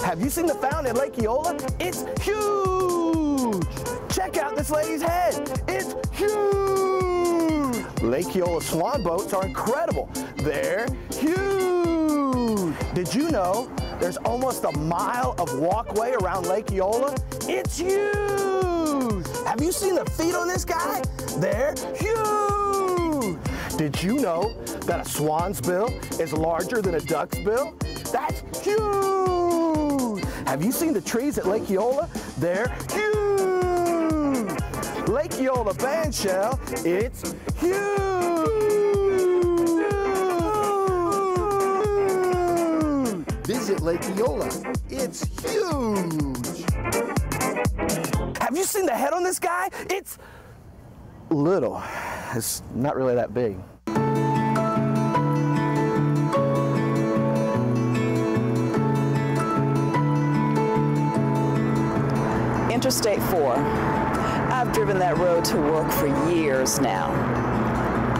Have you seen the fountain at Lake Eola? It's huge! Check out this lady's head. It's huge! Lake Eola swan boats are incredible. They're huge! Did you know there's almost a mile of walkway around Lake Eola? It's huge! Have you seen the feet on this guy? They're huge! Did you know that a swan's bill is larger than a duck's bill? That's huge! Have you seen the trees at Lake Eola? They're huge! Lake Eola bandshell, it's huge! Visit Lake Eola. It's huge! Have you seen the head on this guy? It's little. It's not really that big. Interstate 4. I've driven that road to work for years now.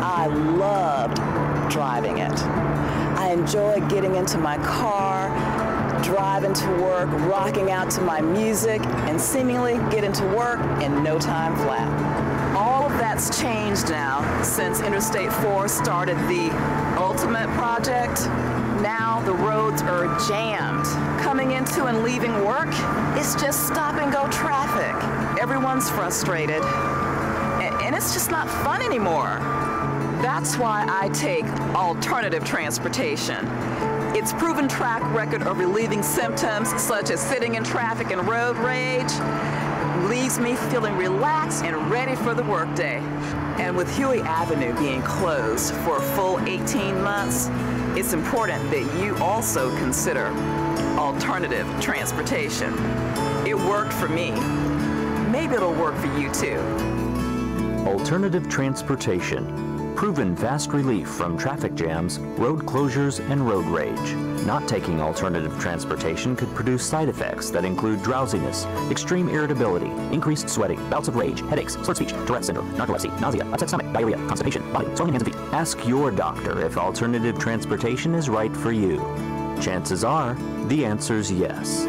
I loved driving it. I enjoy getting into my car, driving to work, rocking out to my music, and seemingly get into work in no time flat. All of that's changed now since Interstate 4 started the Ultimate Project. Now the roads are jammed. Coming into and leaving work, it's just stop and go traffic. Everyone's frustrated, and it's just not fun anymore. That's why I take alternative transportation. Its proven track record of relieving symptoms such as sitting in traffic and road rage leaves me feeling relaxed and ready for the workday. And with Huey Avenue being closed for a full 18 months, it's important that you also consider alternative transportation. It worked for me. Maybe it'll work for you too. Alternative transportation. Proven fast relief from traffic jams, road closures, and road rage. Not taking alternative transportation could produce side effects that include drowsiness, extreme irritability, increased sweating, bouts of rage, headaches, slurred speech, Tourette syndrome, narcolepsy, nausea, upset stomach, diarrhea, constipation, body, swelling in hands and feet. Ask your doctor if alternative transportation is right for you. Chances are, the answer's yes.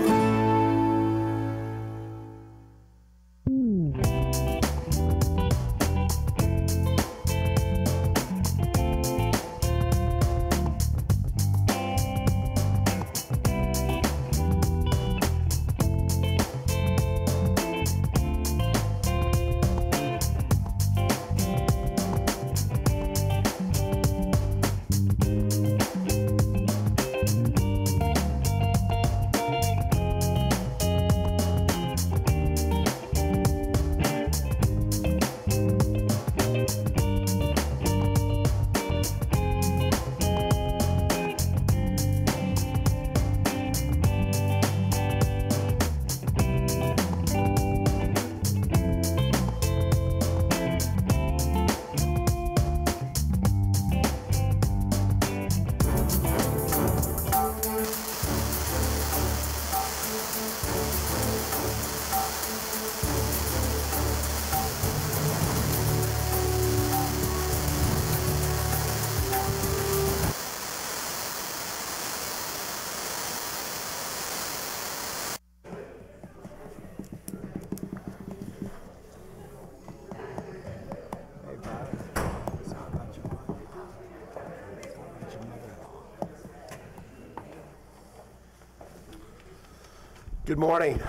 Good morning.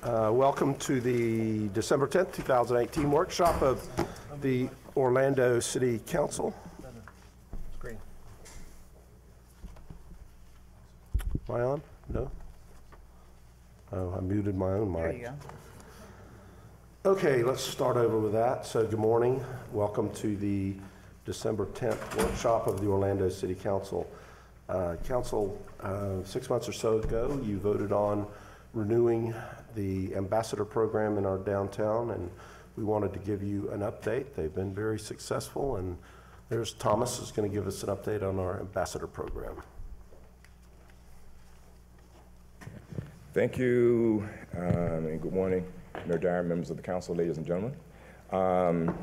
Welcome to the December 10th, 2018 workshop of the Orlando City Council. Screen. Am I on? No? Oh, I muted my own mic. There you go. Okay, let's start over with that. So good morning. Welcome to the December 10th workshop of the Orlando City Council. Council, 6 months or so ago, you voted on renewing the ambassador program in our downtown, and we wanted to give you an update. They've been very successful, and there's Thomas is going to give us an update on our ambassador program. Thank you, and good morning, Mayor Dyer, members of the council, ladies and gentlemen. In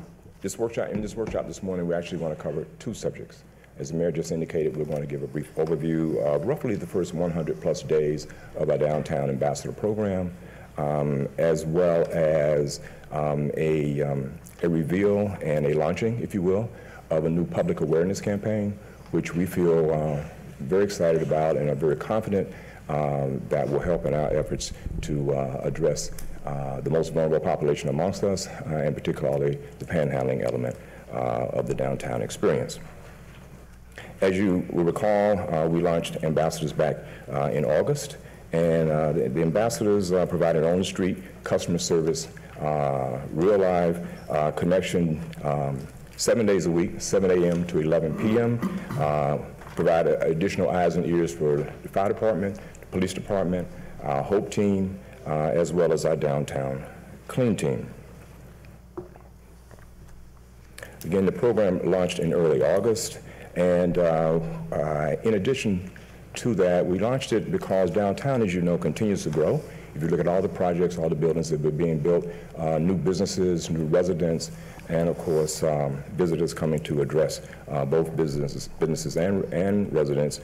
this workshop this morning, we actually want to cover two subjects. As the mayor just indicated, we're going to give a brief overview of roughly the first 100+ days of our Downtown Ambassador program, as well as a reveal and a launching, if you will, of a new public awareness campaign, which we feel very excited about and are very confident that will help in our efforts to address the most vulnerable population amongst us, and particularly the panhandling element of the downtown experience. As you will recall, we launched Ambassadors back in August, and the Ambassadors provided on-the-street customer service, real live connection 7 days a week, 7 a.m. to 11 p.m., provide additional eyes and ears for the fire department, the police department, our HOPE team, as well as our downtown clean team. Again, the program launched in early August, and in addition to that, we launched it because downtown, as you know, continues to grow. If you look at all the projects, all the buildings that are being built, new businesses, new residents, and of course, visitors coming to address both businesses and residents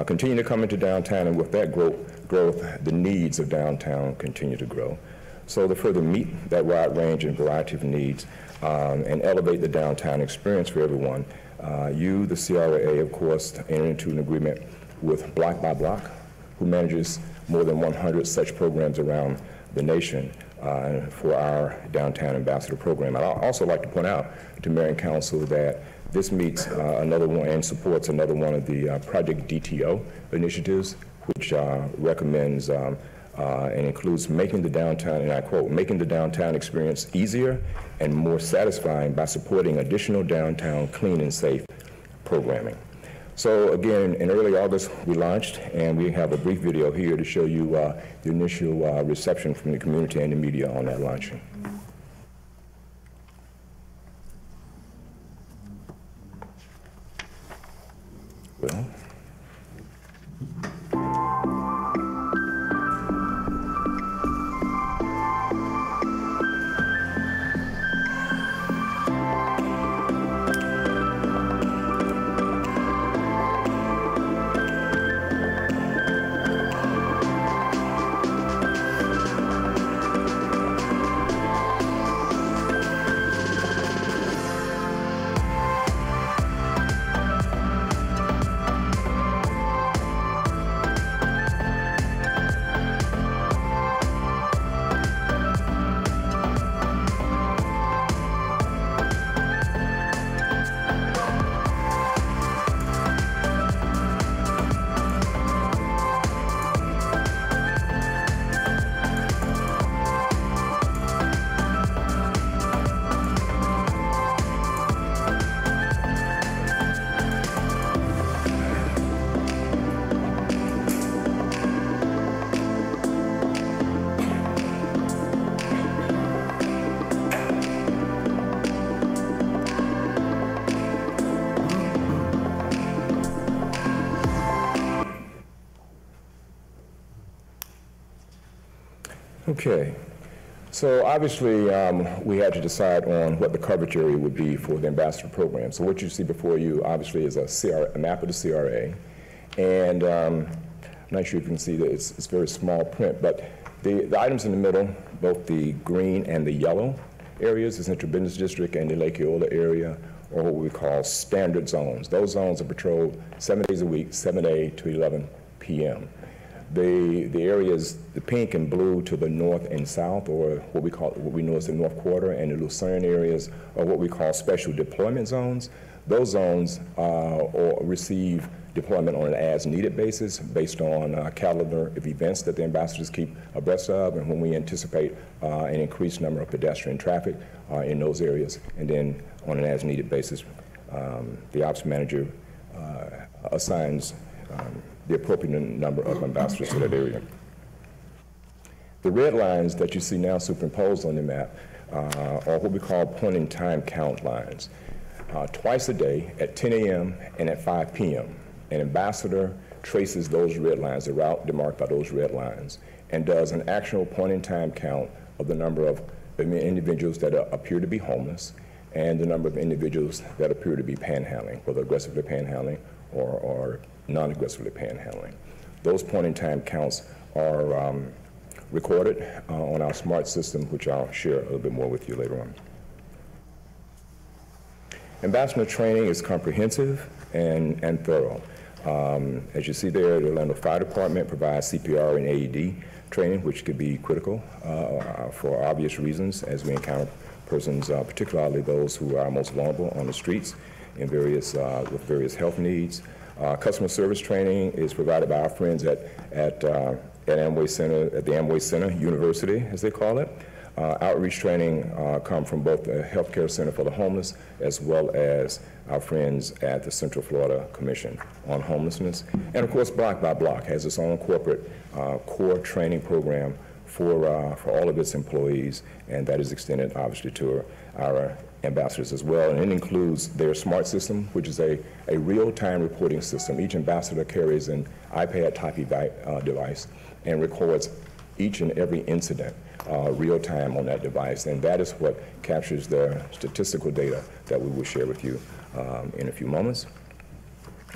continue to come into downtown, and with that growth, the needs of downtown continue to grow. So to further meet that wide range and variety of needs and elevate the downtown experience for everyone, you, the CRA, of course, entered into an agreement with Block by Block, who manages more than 100 such programs around the nation for our Downtown Ambassador program. I'd also like to point out to Mayor and Council that this meets another one and supports another one of the Project DTO initiatives, which recommends and includes making the downtown, and I quote, making the downtown experience easier and more satisfying by supporting additional downtown clean and safe programming. So again, in early August, we launched, and we have a brief video here to show you the initial reception from the community and the media on that launching. Well. Okay, so obviously we had to decide on what the coverage area would be for the Ambassador program. So what you see before you obviously is a map of the CRA, and I'm not sure if you can see that it's very small print, but the items in the middle, both the green and the yellow areas, the Central Business District and the Lake Eola area, are what we call standard zones. Those zones are patrolled 7 days a week, 7 a to 11 p.m. The areas, the pink and blue to the north and south, or what we know as the North Quarter, and the Lucerne areas are what we call special deployment zones. Those zones receive deployment on an as-needed basis based on a calendar of events that the ambassadors keep abreast of, and when we anticipate an increased number of pedestrian traffic in those areas. And then on an as-needed basis, the ops manager assigns the appropriate number of ambassadors to that area. The red lines that you see now superimposed on the map are what we call point-in-time count lines. Twice a day at 10 a.m. and at 5 p.m., an ambassador traces those red lines, the route demarked by those red lines, and does an actual point-in-time count of the number of individuals that appear to be homeless, and the number of individuals that appear to be panhandling, whether aggressively panhandling or non-aggressively panhandling. Those point-in-time counts are recorded on our SMART system, which I'll share a little bit more with you later on. Ambassador training is comprehensive and thorough. As you see there, the Orlando Fire Department provides CPR and AED training, which could be critical for obvious reasons as we encounter persons, particularly those who are most vulnerable on the streets in with various health needs. Customer service training is provided by our friends at Amway Center, at the Amway Center University, as they call it. Outreach training come from both the Healthcare Center for the Homeless as well as our friends at the Central Florida Commission on Homelessness. And of course, Block by Block has its own corporate core training program for all of its employees, and that is extended obviously to our ambassadors as well. And it includes their SMART system, which is a real-time reporting system. Each ambassador carries an iPad-type device and records each and every incident real-time on that device, and that is what captures the statistical data that we will share with you in a few moments.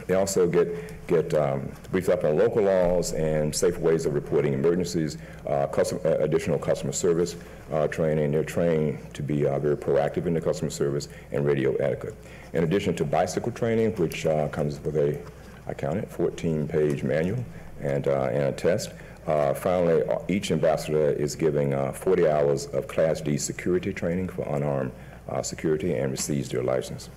They also get briefed up on local laws and safe ways of reporting emergencies, additional customer service training. They're trained to be very proactive in the customer service and radio etiquette. In addition to bicycle training, which comes with I counted, 14-page manual and a test. Finally, each ambassador is giving 40 hours of Class D security training for unarmed security and receives their license.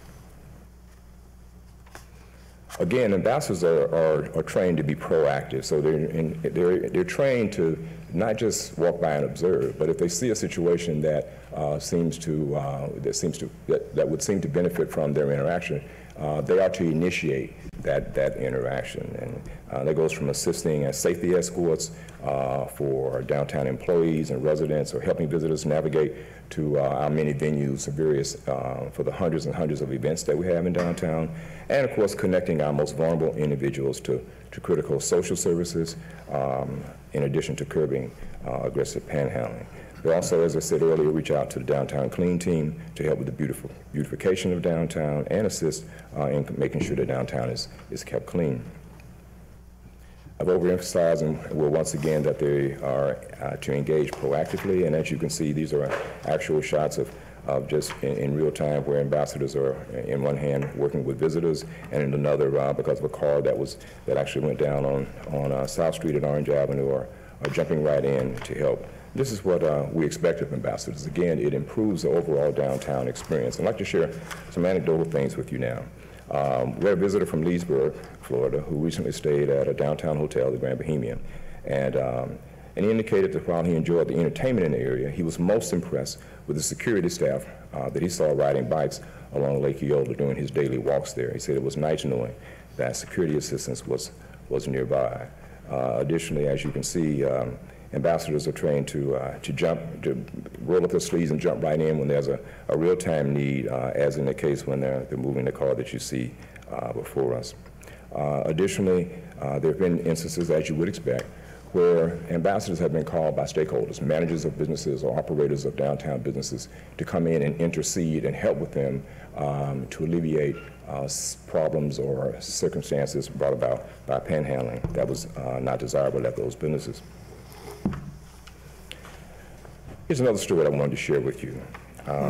Again, ambassadors are trained to be proactive, so they're trained to not just walk by and observe, but if they see a situation that would seem to benefit from their interaction, they are to initiate that interaction. And that goes from assisting as safety escorts for downtown employees and residents, or helping visitors navigate to our many venues for the hundreds and hundreds of events that we have in downtown, and of course connecting our most vulnerable individuals to critical social services, in addition to curbing aggressive panhandling. They also, as I said earlier, reach out to the Downtown Clean team to help with the beautification of downtown and assist in making sure that downtown is kept clean. I've overemphasized and will once again that they are to engage proactively, and as you can see, these are actual shots of just in real time where ambassadors are in one hand working with visitors, and in another because of a car that actually went down on South Street and Orange Avenue are jumping right in to help. This is what we expect of ambassadors. Again, it improves the overall downtown experience. I'd like to share some anecdotal things with you now. We had a visitor from Leesburg, Florida, who recently stayed at a downtown hotel, the Grand Bohemian, and he indicated that while he enjoyed the entertainment in the area, he was most impressed with the security staff that he saw riding bikes along Lake Eola during his daily walks there. He said it was nice knowing that security assistance was nearby. Additionally, as you can see, ambassadors are trained to roll up their sleeves and jump right in when there's a real-time need, as in the case when they're moving the car that you see before us. Additionally, there have been instances, as you would expect, where ambassadors have been called by stakeholders, managers of businesses or operators of downtown businesses, to come in and intercede and help with them to alleviate problems or circumstances brought about by panhandling that was not desirable at those businesses. Here's another story that I wanted to share with you.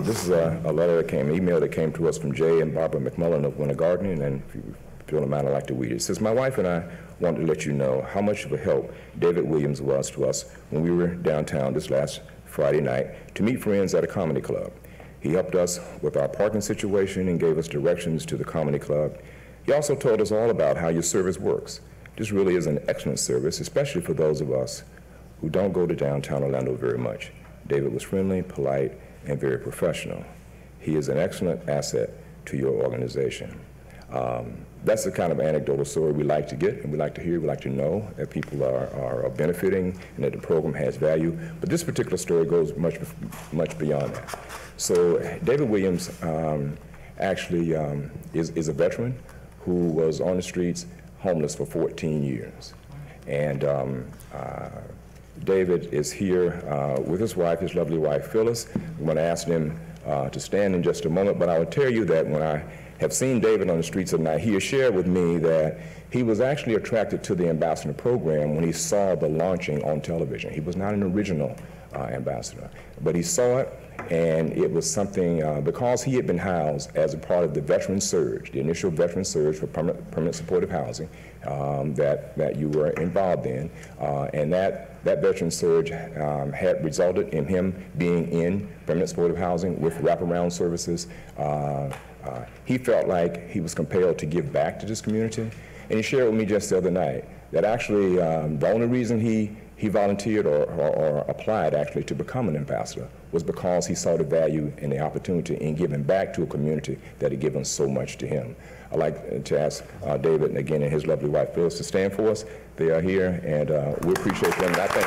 This is a letter that came, an email that came to us from Jay and Barbara McMullen of Winter Gardening, and if you don't mind, I'd like to read it. It says, "My wife and I wanted to let you know how much of a help David Williams was to us when we were downtown this last Friday night to meet friends at a comedy club. He helped us with our parking situation and gave us directions to the comedy club. He also told us all about how your service works. This really is an excellent service, especially for those of us who don't go to downtown Orlando very much. David was friendly, polite, and very professional. He is an excellent asset to your organization." That's the kind of anecdotal story we like to get, and we like to hear, we like to know that people are benefiting and that the program has value. But this particular story goes much beyond that. So David Williams actually is a veteran who was on the streets homeless for 14 years. And David is here with his wife, his lovely wife, Phyllis. I'm going to ask them to stand in just a moment, but I will tell you that when I have seen David on the streets at night, he has shared with me that he was actually attracted to the ambassador program when he saw the launching on television. He was not an original ambassador, but he saw it, and it was something, because he had been housed as a part of the veteran surge, the initial veteran surge for permanent supportive housing that you were involved in, and that veteran surge had resulted in him being in permanent supportive housing with wraparound services. He felt like he was compelled to give back to this community, and he shared with me just the other night that actually the only reason he volunteered or applied actually to become an ambassador was because he saw the value and the opportunity in giving back to a community that had given so much to him. I'd like to ask David, and again, and his lovely wife Phyllis, to stand for us. They are here, and we appreciate them. And I think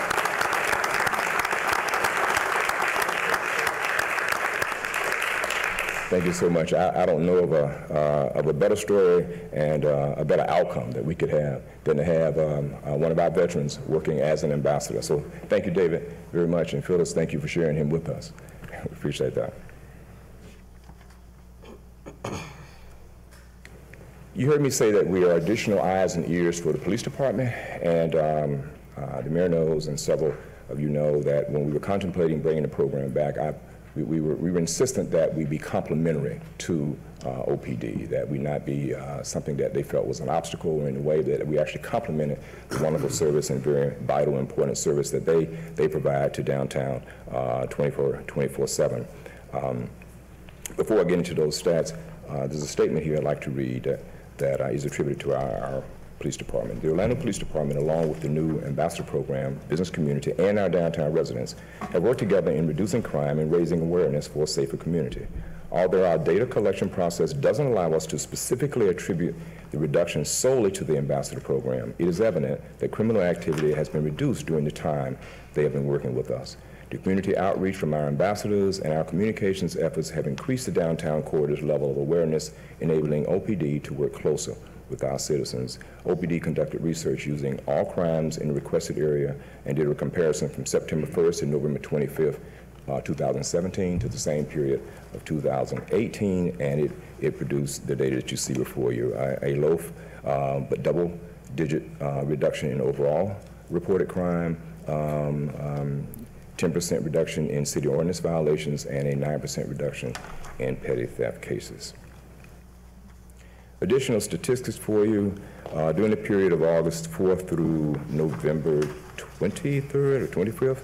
thank you so much. I don't know of a better story and a better outcome that we could have than to have one of our veterans working as an ambassador. So thank you, David, very much. And Phyllis, thank you for sharing him with us. We appreciate that. You heard me say that we are additional eyes and ears for the police department, and the mayor knows, and several of you know, that when we were contemplating bringing the program back, we were insistent that we be complementary to OPD, that we not be something that they felt was an obstacle, or in a way that we actually complemented the wonderful service and very vital, important service that they provide to downtown 24/7. Before I get into those stats, there's a statement here I'd like to read that is attributed to our police department. The Orlando Police Department, along with the new ambassador program, business community, and our downtown residents, have worked together in reducing crime and raising awareness for a safer community. Although our data collection process doesn't allow us to specifically attribute the reduction solely to the ambassador program, it is evident that criminal activity has been reduced during the time they have been working with us. The community outreach from our ambassadors and our communications efforts have increased the downtown corridor's level of awareness, enabling OPD to work closer with our citizens. OPD conducted research using all crimes in the requested area and did a comparison from September 1st to November 25th, 2017 to the same period of 2018, and it produced the data that you see before you. A low but double-digit reduction in overall reported crime, 10% reduction in city ordinance violations, and a 9% reduction in petty theft cases. Additional statistics for you. During the period of August 4th through November 23rd or 25th,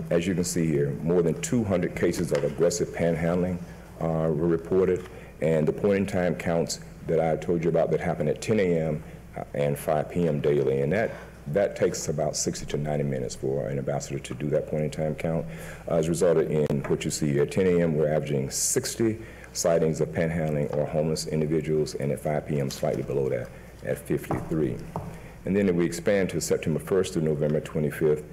as you can see here, more than 200 cases of aggressive panhandling were reported, and the point-in-time counts that I told you about that happened at 10 a.m. and 5 p.m. daily, and that takes about 60 to 90 minutes for an ambassador to do that point-in-time count. Has resulted in what you see here. At 10 a.m., we're averaging 60 sightings of panhandling or homeless individuals, and at 5 p.m., slightly below that, at 53. And then if we expand to September 1st to November 25th,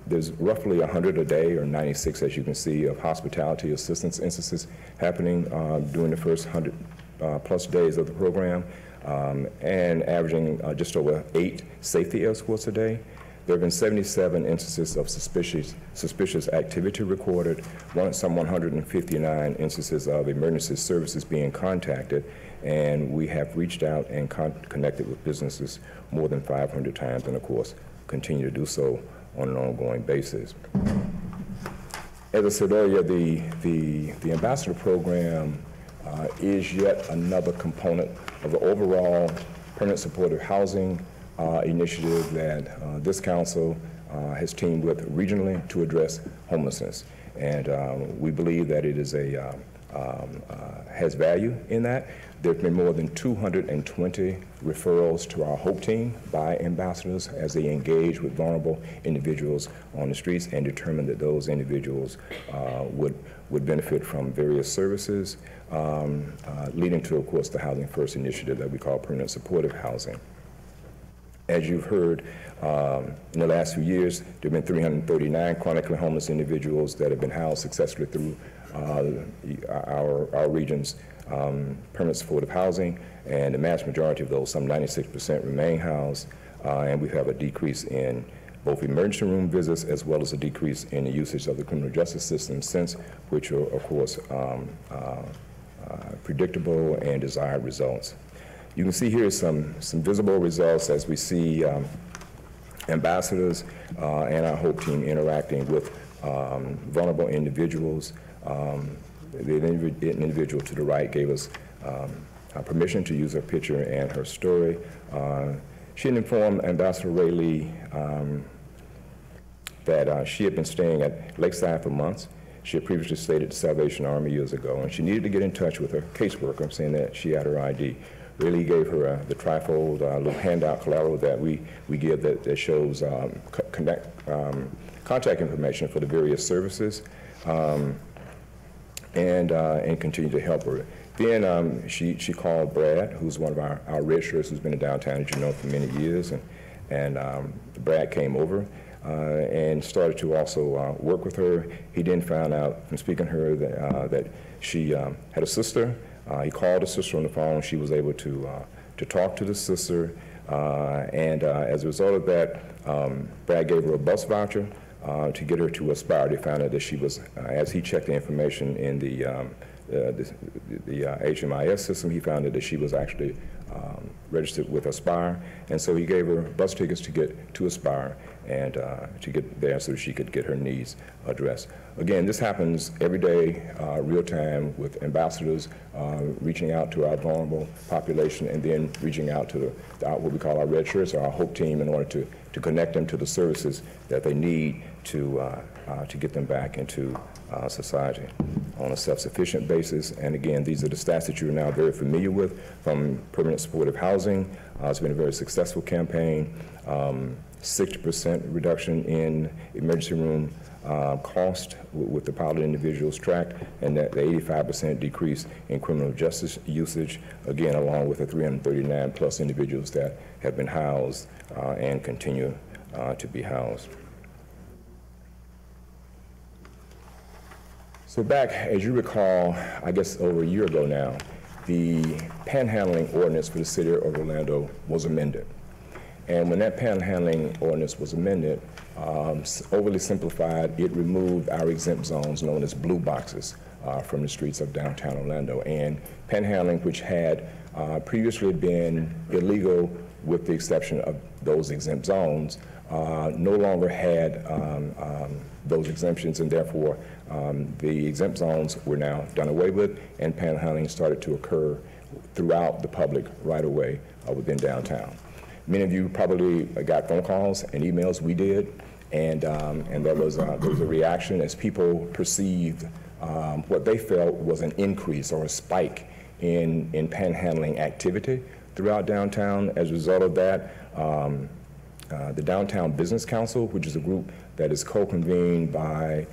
there's roughly 100 a day, or 96, as you can see, of hospitality assistance instances happening during the first 100 plus days of the program, and averaging just over 8 safety escorts a day. There have been 77 instances of suspicious activity recorded, some 159 instances of emergency services being contacted, and we have reached out and connected with businesses more than 500 times, and of course, continue to do so on an ongoing basis. As I said earlier, the ambassador program is yet another component of the overall permanent supportive housing initiative that this council has teamed with regionally to address homelessness. And we believe that it is has value in that. There have been more than 220 referrals to our HOPE team by ambassadors as they engage with vulnerable individuals on the streets and determine that those individuals would benefit from various services, leading to, of course, the Housing First initiative that we call permanent supportive housing. As you've heard, in the last few years, there have been 339 chronically homeless individuals that have been housed successfully through our region's permanent supportive housing, and the vast majority of those, some 96%, remain housed, and we have a decrease in both emergency room visits as well as a decrease in the usage of the criminal justice system since, which are, of course, predictable and desired results. You can see here some visible results as we see ambassadors and our HOPE team interacting with vulnerable individuals. The individual to the right gave us permission to use her picture and her story. She had informed Ambassador Ray Lee that she had been staying at Lakeside for months. She had previously stayed at the Salvation Army years ago, and she needed to get in touch with her caseworker, saying that she had her ID. Ray Lee gave her the trifold little handout collateral that we give that shows contact information for the various services, and continued to help her. Then she called Brad, who's one of our red shirts who's been in downtown, as you know, for many years, and Brad came over and started to also work with her. He then found out from speaking to her that she had a sister. He called the sister on the phone. She was able to talk to the sister, and as a result of that, Brad gave her a bus voucher to get her to Aspire. They found out that she was, as he checked the information in the HMIS system, he found out that she was actually registered with Aspire, and so he gave her bus tickets to get to Aspire and to get there so she could get her needs addressed. Again, this happens every day, real time, with ambassadors reaching out to our vulnerable population and then reaching out to what we call our red shirts, or our HOPE team, in order to connect them to the services that they need to get them back into society on a self-sufficient basis. And again, these are the stats that you're now very familiar with from Permanent Supportive Housing. It's been a very successful campaign. 60% reduction in emergency room cost with the pilot individuals tracked, and the 85% decrease in criminal justice usage, again, along with the 339 plus individuals that have been housed and continue to be housed. So back, as you recall, I guess over a year ago now, the panhandling ordinance for the city of Orlando was amended. And when that panhandling ordinance was amended, overly simplified, it removed our exempt zones known as blue boxes from the streets of downtown Orlando. And panhandling, which had previously been illegal with the exception of those exempt zones, no longer had those exemptions, and therefore the exempt zones were now done away with, and panhandling started to occur throughout the public right away within downtown. Many of you probably got phone calls and emails. We did, and there was a reaction as people perceived what they felt was an increase or a spike in panhandling activity throughout downtown. As a result of that, the Downtown Business Council, which is a group that is co-convened by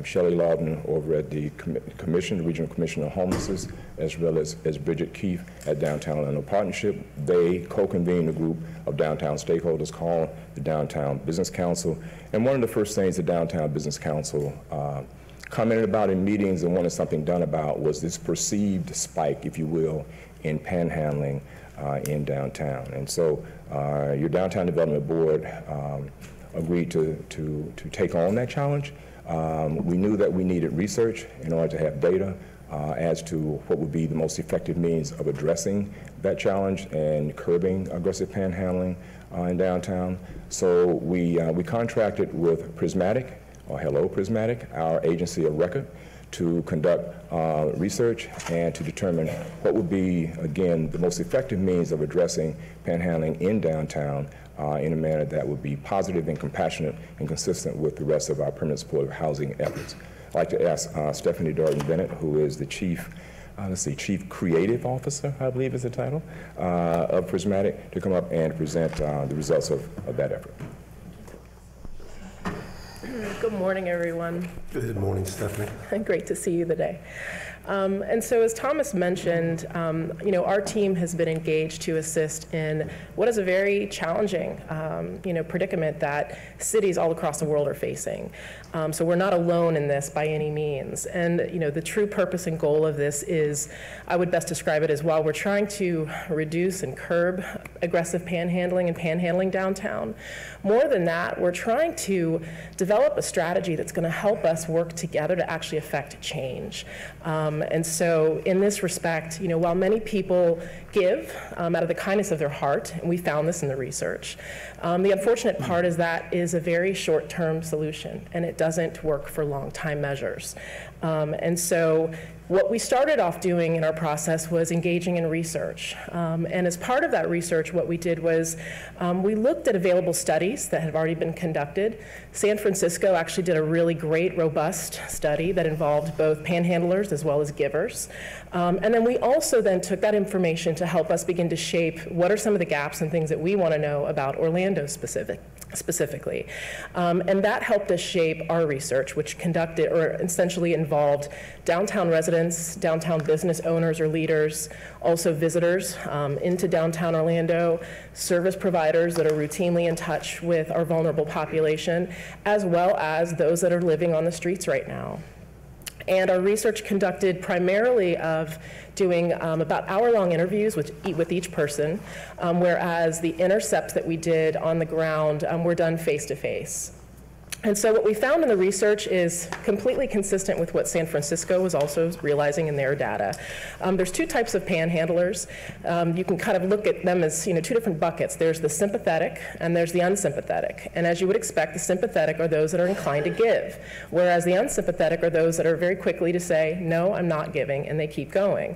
Shelley Lawton over at the Commission, the Regional Commission on Homelessness, as well as Bridget Keefe at Downtown Orlando Partnership. They co-convened a group of downtown stakeholders called the Downtown Business Council. And one of the first things the Downtown Business Council commented about in meetings and wanted something done about was this perceived spike, if you will, in panhandling in downtown. And so your Downtown Development Board agreed to take on that challenge. We knew that we needed research in order to have data as to what would be the most effective means of addressing that challenge and curbing aggressive panhandling in downtown. So we contracted with Prismatic, or Hello Prismatic, our agency of record, to conduct research and to determine what would be, again, the most effective means of addressing panhandling in downtown in a manner that would be positive and compassionate and consistent with the rest of our permanent supportive housing efforts. I'd like to ask Stephanie Darden-Bennett, who is the Chief Creative Officer, I believe is the title, of Prismatic, to come up and present the results of that effort. Good morning, everyone. Good morning, Stephanie. Great to see you today. And so as Thomas mentioned, our team has been engaged to assist in what is a very challenging, predicament that cities all across the world are facing. So we're not alone in this by any means. And, the true purpose and goal of this is, I would best describe it as, while we're trying to reduce and curb aggressive panhandling and panhandling downtown, more than that, we're trying to develop a strategy that's going to help us work together to actually affect change. And so in this respect, while many people give out of the kindness of their heart, and we found this in the research, the unfortunate part is that is a very short-term solution, and it doesn't work for long-time measures. And so what we started off doing in our process was engaging in research. And as part of that research, what we did was we looked at available studies that have already been conducted. San Francisco actually did a really great, robust study that involved both panhandlers as well as givers. And then we also then took that information to help us begin to shape what are some of the gaps and things that we want to know about Orlando specifically. And that helped us shape our research, which conducted, or essentially involved, downtown residents, downtown business owners or leaders, also visitors into downtown Orlando, service providers that are routinely in touch with our vulnerable population, as well as those that are living on the streets right now. And our research conducted primarily of doing about hour-long interviews with each person, whereas the intercepts that we did on the ground were done face-to-face. And so what we found in the research is completely consistent with what San Francisco was also realizing in their data. There's two types of panhandlers. You can kind of look at them as two different buckets. There's the sympathetic and there's the unsympathetic. And as you would expect, the sympathetic are those that are inclined to give, whereas the unsympathetic are those that are very quickly to say, no, I'm not giving, and they keep going.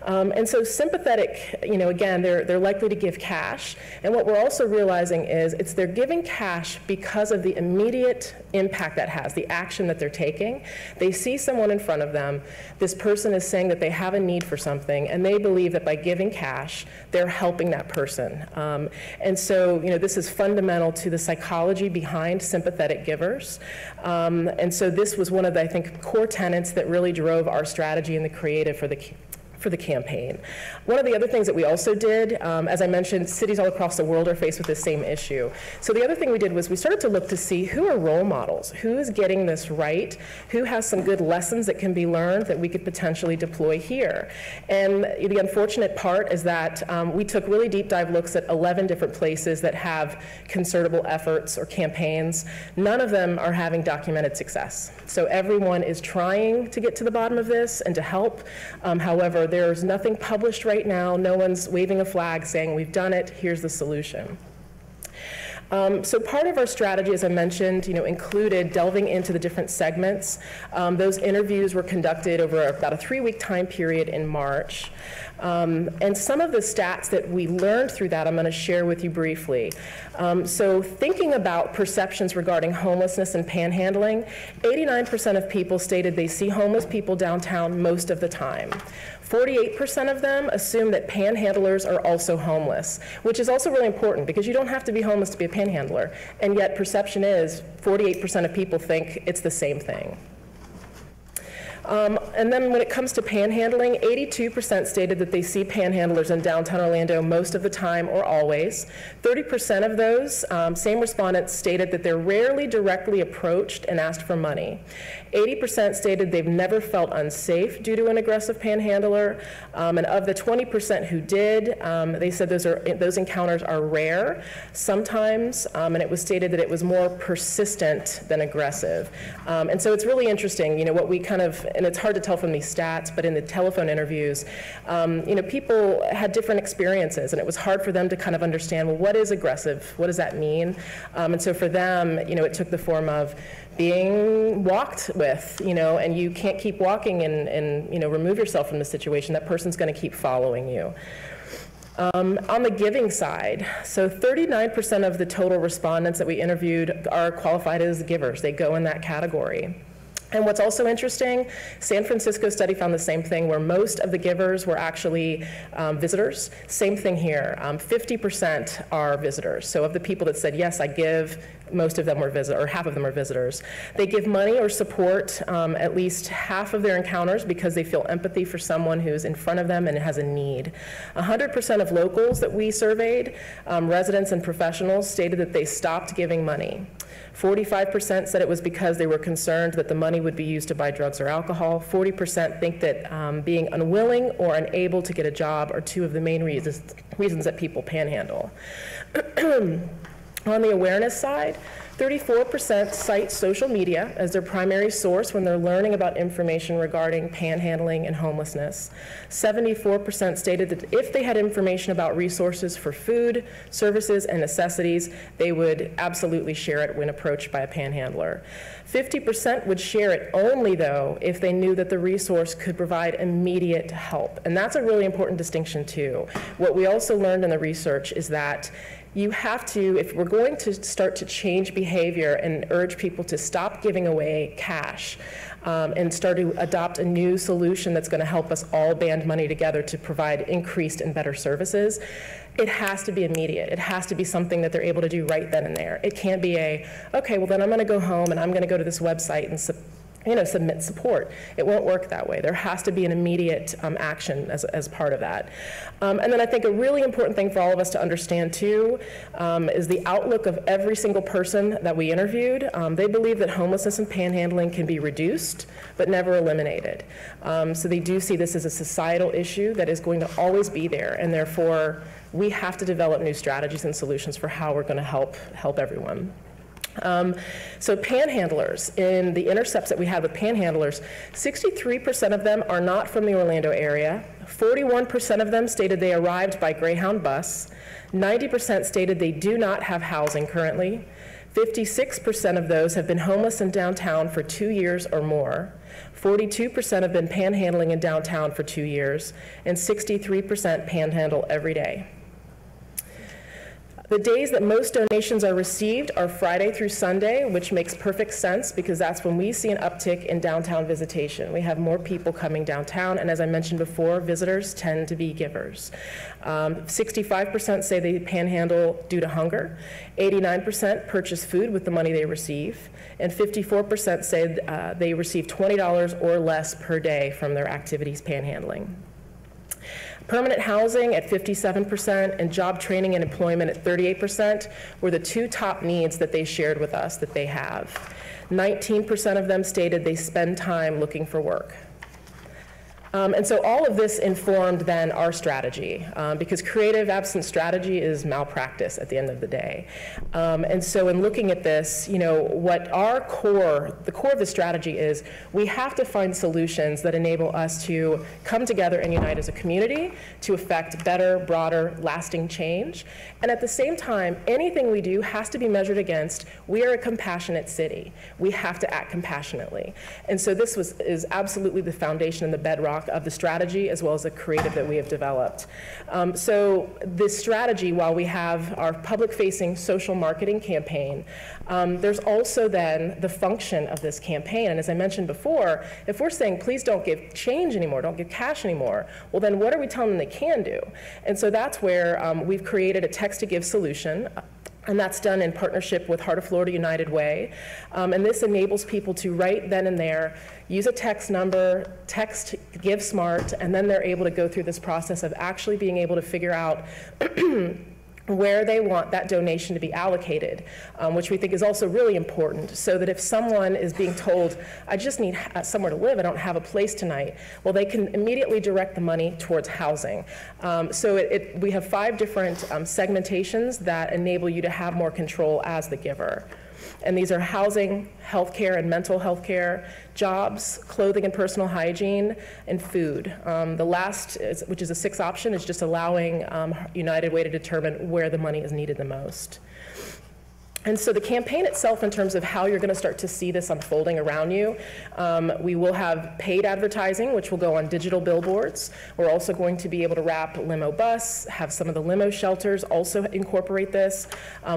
And so sympathetic, again, they're likely to give cash. And what we're also realizing is they're giving cash because of the immediate impact that has, the action that they're taking. They see someone in front of them. This person is saying that they have a need for something, and they believe that by giving cash, they're helping that person. And so, this is fundamental to the psychology behind sympathetic givers. And so this was one of the, I think, core tenets that really drove our strategy and the creative for the campaign. One of the other things that we also did, as I mentioned, cities all across the world are faced with this same issue. So the other thing we did was we started to look to see who are role models, who is getting this right, who has some good lessons that can be learned that we could potentially deploy here. And the unfortunate part is that we took really deep dive looks at 11 different places that have concertable efforts or campaigns. None of them are having documented success. So everyone is trying to get to the bottom of this and to help. However, there's nothing published right now. No one's waving a flag saying, we've done it, here's the solution. So part of our strategy, as I mentioned, included delving into the different segments. Those interviews were conducted over about a 3-week time period in March. And some of the stats that we learned through that I'm going to share with you briefly. So thinking about perceptions regarding homelessness and panhandling, 89% of people stated they see homeless people downtown most of the time. 48% of them assume that panhandlers are also homeless, which is also really important because you don't have to be homeless to be a panhandler. And yet perception is 48% of people think it's the same thing. And then when it comes to panhandling, 82% stated that they see panhandlers in downtown Orlando most of the time or always. 30% of those same respondents stated that they're rarely directly approached and asked for money. 80% stated they've never felt unsafe due to an aggressive panhandler. And of the 20% who did, they said those encounters are rare sometimes, and it was stated that it was more persistent than aggressive. And so it's really interesting, what we kind of, and it's hard to tell from these stats, but in the telephone interviews, people had different experiences, and it was hard for them to kind of understand, well, what is aggressive? What does that mean? And so for them, it took the form of being walked with, and you can't keep walking and remove yourself from the situation. That person's going to keep following you. On the giving side, so 39% of the total respondents that we interviewed are qualified as givers. They go in that category. And what's also interesting, San Francisco study found the same thing, where most of the givers were actually visitors. Same thing here, 50% are visitors. So of the people that said, yes, I give, most of them were visitors, or half of them are visitors. They give money or support at least half of their encounters because they feel empathy for someone who's in front of them and has a need. 100% of locals that we surveyed, residents and professionals, stated that they stopped giving money. 45% said it was because they were concerned that the money would be used to buy drugs or alcohol. 40% think that being unwilling or unable to get a job are two of the main reasons that people panhandle. On the awareness side, 34% cite social media as their primary source when they're learning about information regarding panhandling and homelessness. 74% stated that if they had information about resources for food, services, and necessities, they would absolutely share it when approached by a panhandler. 50% would share it only, though, if they knew that the resource could provide immediate help. And that's a really important distinction, too. What we also learned in the research is that you have to, if we're going to start to change behavior and urge people to stop giving away cash and start to adopt a new solution that's going to help us all band money together to provide increased and better services, it has to be immediate. It has to be something that they're able to do right then and there. It can't be okay, well then I'm going to go home and I'm going to go to this website and submit support. It won't work that way. There has to be an immediate action as part of that. And then I think a really important thing for all of us to understand too is the outlook of every single person that we interviewed. They believe that homelessness and panhandling can be reduced, but never eliminated. So they do see this as a societal issue that is going to always be there, and therefore we have to develop new strategies and solutions for how we're going to help everyone. So panhandlers, in the intercepts that we have with panhandlers, 63% of them are not from the Orlando area. 41% of them stated they arrived by Greyhound bus. 90% stated they do not have housing currently. 56% of those have been homeless in downtown for 2 years or more. 42% have been panhandling in downtown for 2 years, and 63% panhandle every day. The days that most donations are received are Friday through Sunday, which makes perfect sense because that's when we see an uptick in downtown visitation. We have more people coming downtown, and as I mentioned before, visitors tend to be givers. 65% say they panhandle due to hunger, 89% purchase food with the money they receive, and 54% say they receive $20 or less per day from their activities panhandling. Permanent housing at 57% and job training and employment at 38% were the two top needs that they shared with us that they have. 19% of them stated they spend time looking for work. And so all of this informed then our strategy, because creative absent strategy is malpractice at the end of the day. And so in looking at this, what the core of the strategy is, we have to find solutions that enable us to come together and unite as a community to effect better, broader, lasting change. And at the same time, anything we do has to be measured against, we are a compassionate city. We have to act compassionately. And so this is absolutely the foundation and the bedrock of the strategy as well as the creative that we have developed. So this strategy, while we have our public-facing social marketing campaign, there's also then the function of this campaign. And as I mentioned before, if we're saying, please don't give change anymore, don't give cash anymore, well then what are we telling them they can do? And so that's where we've created a text-to-give solution. And that's done in partnership with Heart of Florida United Way. And this enables people to right then and there use a text number, text Give Smart, and then they're able to go through this process of actually being able to figure out where they want that donation to be allocated, which we think is also really important, so that if someone is being told, I just need somewhere to live, I don't have a place tonight, well, they can immediately direct the money towards housing. So we have 5 different segmentations that enable you to have more control as the giver. And these are housing, healthcare and mental health care, jobs, clothing and personal hygiene, and food. The last, which is a 6th option, is just allowing United Way to determine where the money is needed the most. And so the campaign itself, in terms of how you're going to start to see this unfolding around you, we will have paid advertising, which will go on digital billboards. We're also going to be able to wrap limo bus, have some of the limo shelters also incorporate this.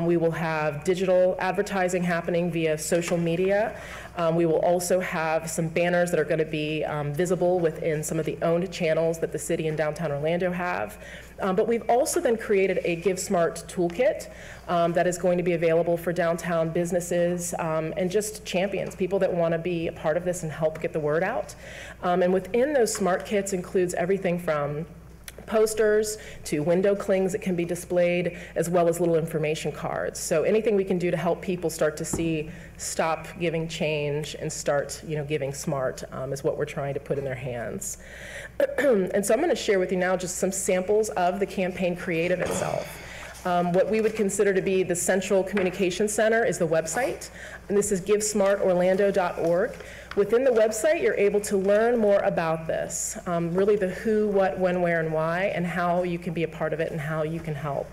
We will have digital advertising happening via social media. We will also have some banners that are going to be visible within some of the owned channels that the city and downtown Orlando have. But we've also then created a Give Smart toolkit that is going to be available available for downtown businesses and just champions, people that want to be a part of this and help get the word out. And within those smart kits includes everything from posters to window clings that can be displayed, as well as little information cards. So anything we can do to help people start to see, stop giving change and start, giving smart is what we're trying to put in their hands. And so I'm going to share with you now just some samples of the campaign creative itself. What we would consider to be the central communication center is the website, and this is givesmartorlando.org. Within the website, you're able to learn more about this, really the who, what, when, where, and why, and how you can be a part of it and how you can help.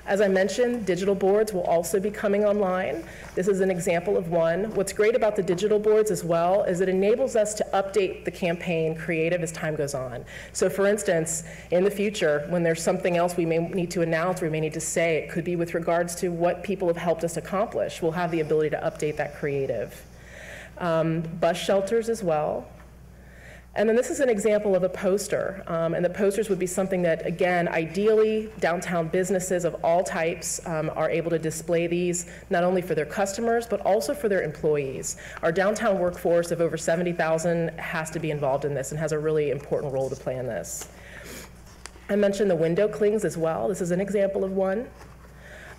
As I mentioned, digital boards will also be coming online. This is an example of one. What's great about the digital boards as well is it enables us to update the campaign creative as time goes on. So for instance, in the future, when there's something else we may need to announce, we may need to say, it could be with regards to what people have helped us accomplish. We'll have the ability to update that creative. Bus shelters as well. And then this is an example of a poster, and the posters would be something that, again, ideally downtown businesses of all types are able to display these, not only for their customers, but also for their employees. Our downtown workforce of over 70,000 has to be involved in this and has a really important role to play in this. I mentioned the window clings as well. This is an example of one.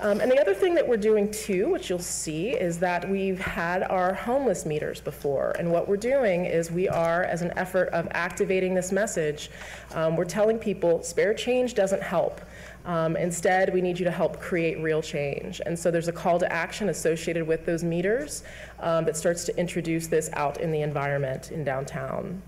And the other thing that we're doing too, which you'll see, is that we've had our homeless meters before. And what we're doing is we are, as an effort of activating this message, we're telling people spare change doesn't help. Instead, we need you to help create real change. And so there's a call to action associated with those meters that starts to introduce this out in the environment in downtown.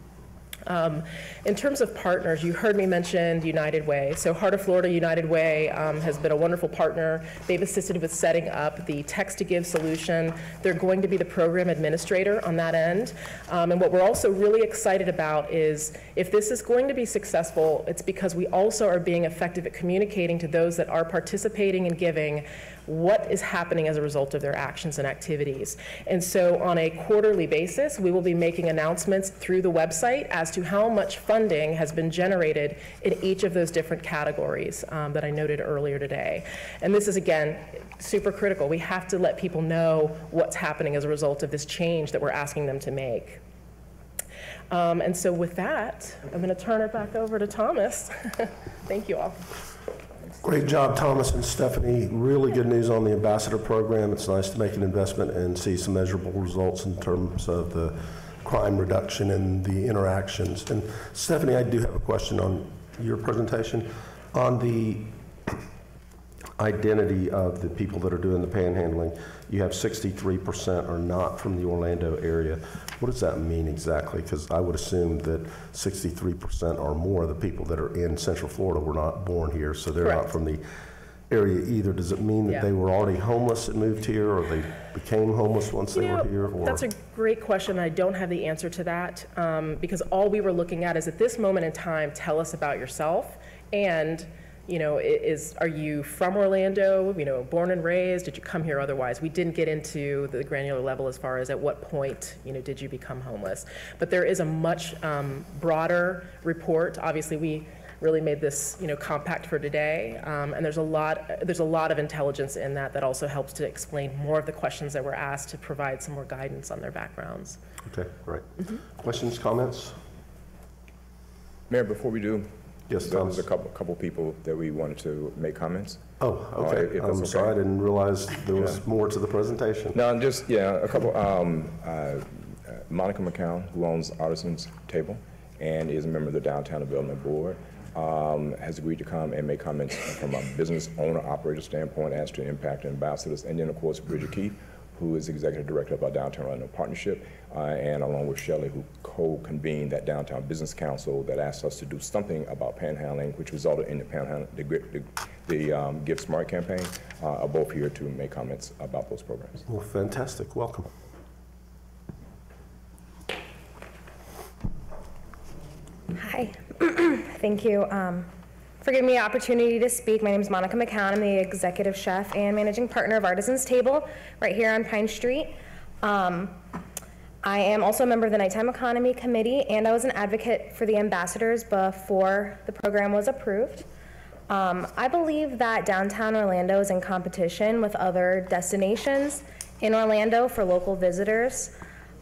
In terms of partners, you heard me mention United Way. So Heart of Florida United Way has been a wonderful partner. They've assisted with setting up the Text to Give solution. They're going to be the program administrator on that end. And what we're also really excited about is if this is going to be successful, it's because we also are being effective at communicating to those that are participating and giving what is happening as a result of their actions and activities. And so on a quarterly basis, we will be making announcements through the website as to how much funding has been generated in each of those different categories that I noted earlier today. And this is, again, super critical. We have to let people know what's happening as a result of this change that we're asking them to make. And so with that, I'm going to turn it back over to Thomas. Thank you all. Great job, Thomas and Stephanie. Really good news on the ambassador program. It's nice to make an investment and see some measurable results in terms of the crime reduction and the interactions. And Stephanie, I do have a question on your presentation. On the identity of the people that are doing the panhandling, you have 63% are not from the Orlando area. What does that mean exactly? Because I would assume that 63% or more of the people that are in Central Florida were not born here, so they're Correct. not from the area either. Does it mean that they were already homeless and moved here, or they became homeless once they were here? Or? That's a great question. I don't have the answer to that because all we were looking at is at this moment in time, tell us about yourself and are you from Orlando, born and raised? Did you come here otherwise? We didn't get into the granular level as far as at what point, did you become homeless? But there is a much broader report. Obviously, we really made this, compact for today, and there's a lot of intelligence in that also helps to explain more of the questions that were asked to provide some more guidance on their backgrounds. Okay, great. Questions, comments? Mayor, before we do, yes, there was a couple people that we wanted to make comments. Oh, okay. I'm sorry, I didn't realize there was more to the presentation. No, just, a couple. Monica McCown, who owns Artisans Table and is a member of the Downtown Development Board, has agreed to come and make comments from a business owner-operator standpoint as to impact ambassadors. And then, of course, Bridget Keith, who is Executive Director of our Downtown Orlando Partnership, and along with Shelley, who co-convened that Downtown Business Council that asked us to do something about panhandling, which resulted in the Give Smart campaign, are both here to make comments about those programs. Well, fantastic. Welcome. Hi. Thank you for giving me the opportunity to speak. My name is Monica McCown. I'm the executive chef and managing partner of Artisans Table right here on Pine Street. I am also a member of the Nighttime Economy Committee, and I was an advocate for the ambassadors before the program was approved. I believe that downtown Orlando is in competition with other destinations in Orlando for local visitors.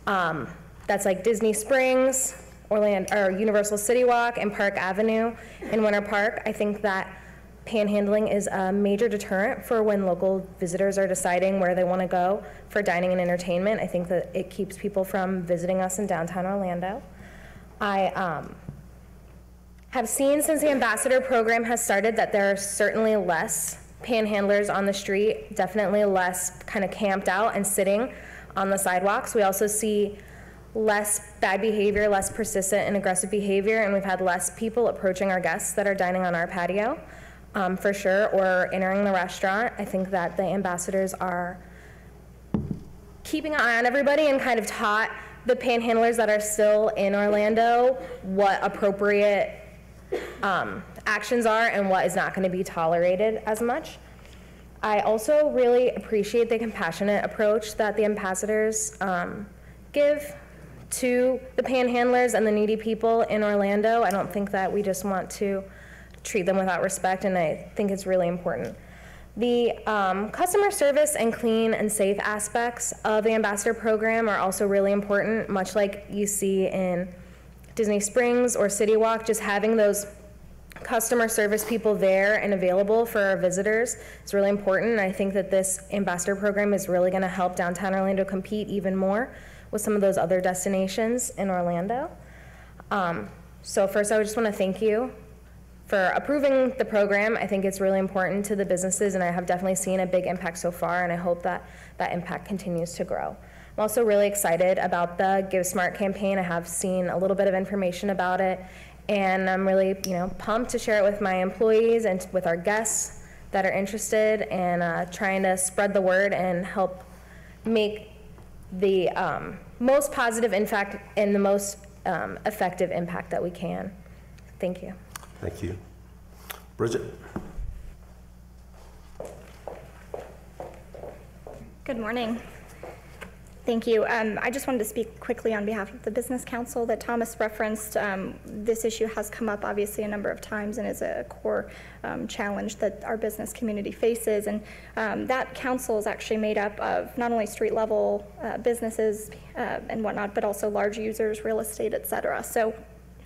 That's like Disney Springs, Universal City Walk, and Park Avenue in Winter Park. I think that panhandling is a major deterrent for when local visitors are deciding where they want to go for dining and entertainment. I think that it keeps people from visiting us in downtown Orlando. I have seen since the Ambassador program has started that there are certainly less panhandlers on the street, definitely less kind of camped out and sitting on the sidewalks. We also see less bad behavior, less persistent and aggressive behavior, and we've had less people approaching our guests that are dining on our patio, for sure, or entering the restaurant. I think that the ambassadors are keeping an eye on everybody and kind of taught the panhandlers that are still in Orlando what appropriate actions are and what is not going to be tolerated as much. I also really appreciate the compassionate approach that the ambassadors give to the panhandlers and the needy people in Orlando. I don't think that we just want to treat them without respect, and I think it's really important. The customer service and clean and safe aspects of the Ambassador program are also really important, much like you see in Disney Springs or City Walk. Just having those customer service people there and available for our visitors is really important, and I think that this Ambassador program is really going to help downtown Orlando compete even more with some of those other destinations in Orlando. So first, I just want to thank you for approving the program. I think it's really important to the businesses, and I have definitely seen a big impact so far, and I hope that that impact continues to grow. I'm also really excited about the Give Smart campaign. I have seen a little bit of information about it, and I'm really, pumped to share it with my employees and with our guests that are interested, and trying to spread the word and help make the most positive impact and the most effective impact that we can. Thank you. Thank you. Bridget. Good morning. Thank you. I just wanted to speak quickly on behalf of the Business Council that Thomas referenced. This issue has come up obviously a number of times and is a core challenge that our business community faces. And that council is actually made up of not only street level businesses and whatnot, but also large users, real estate, et cetera. So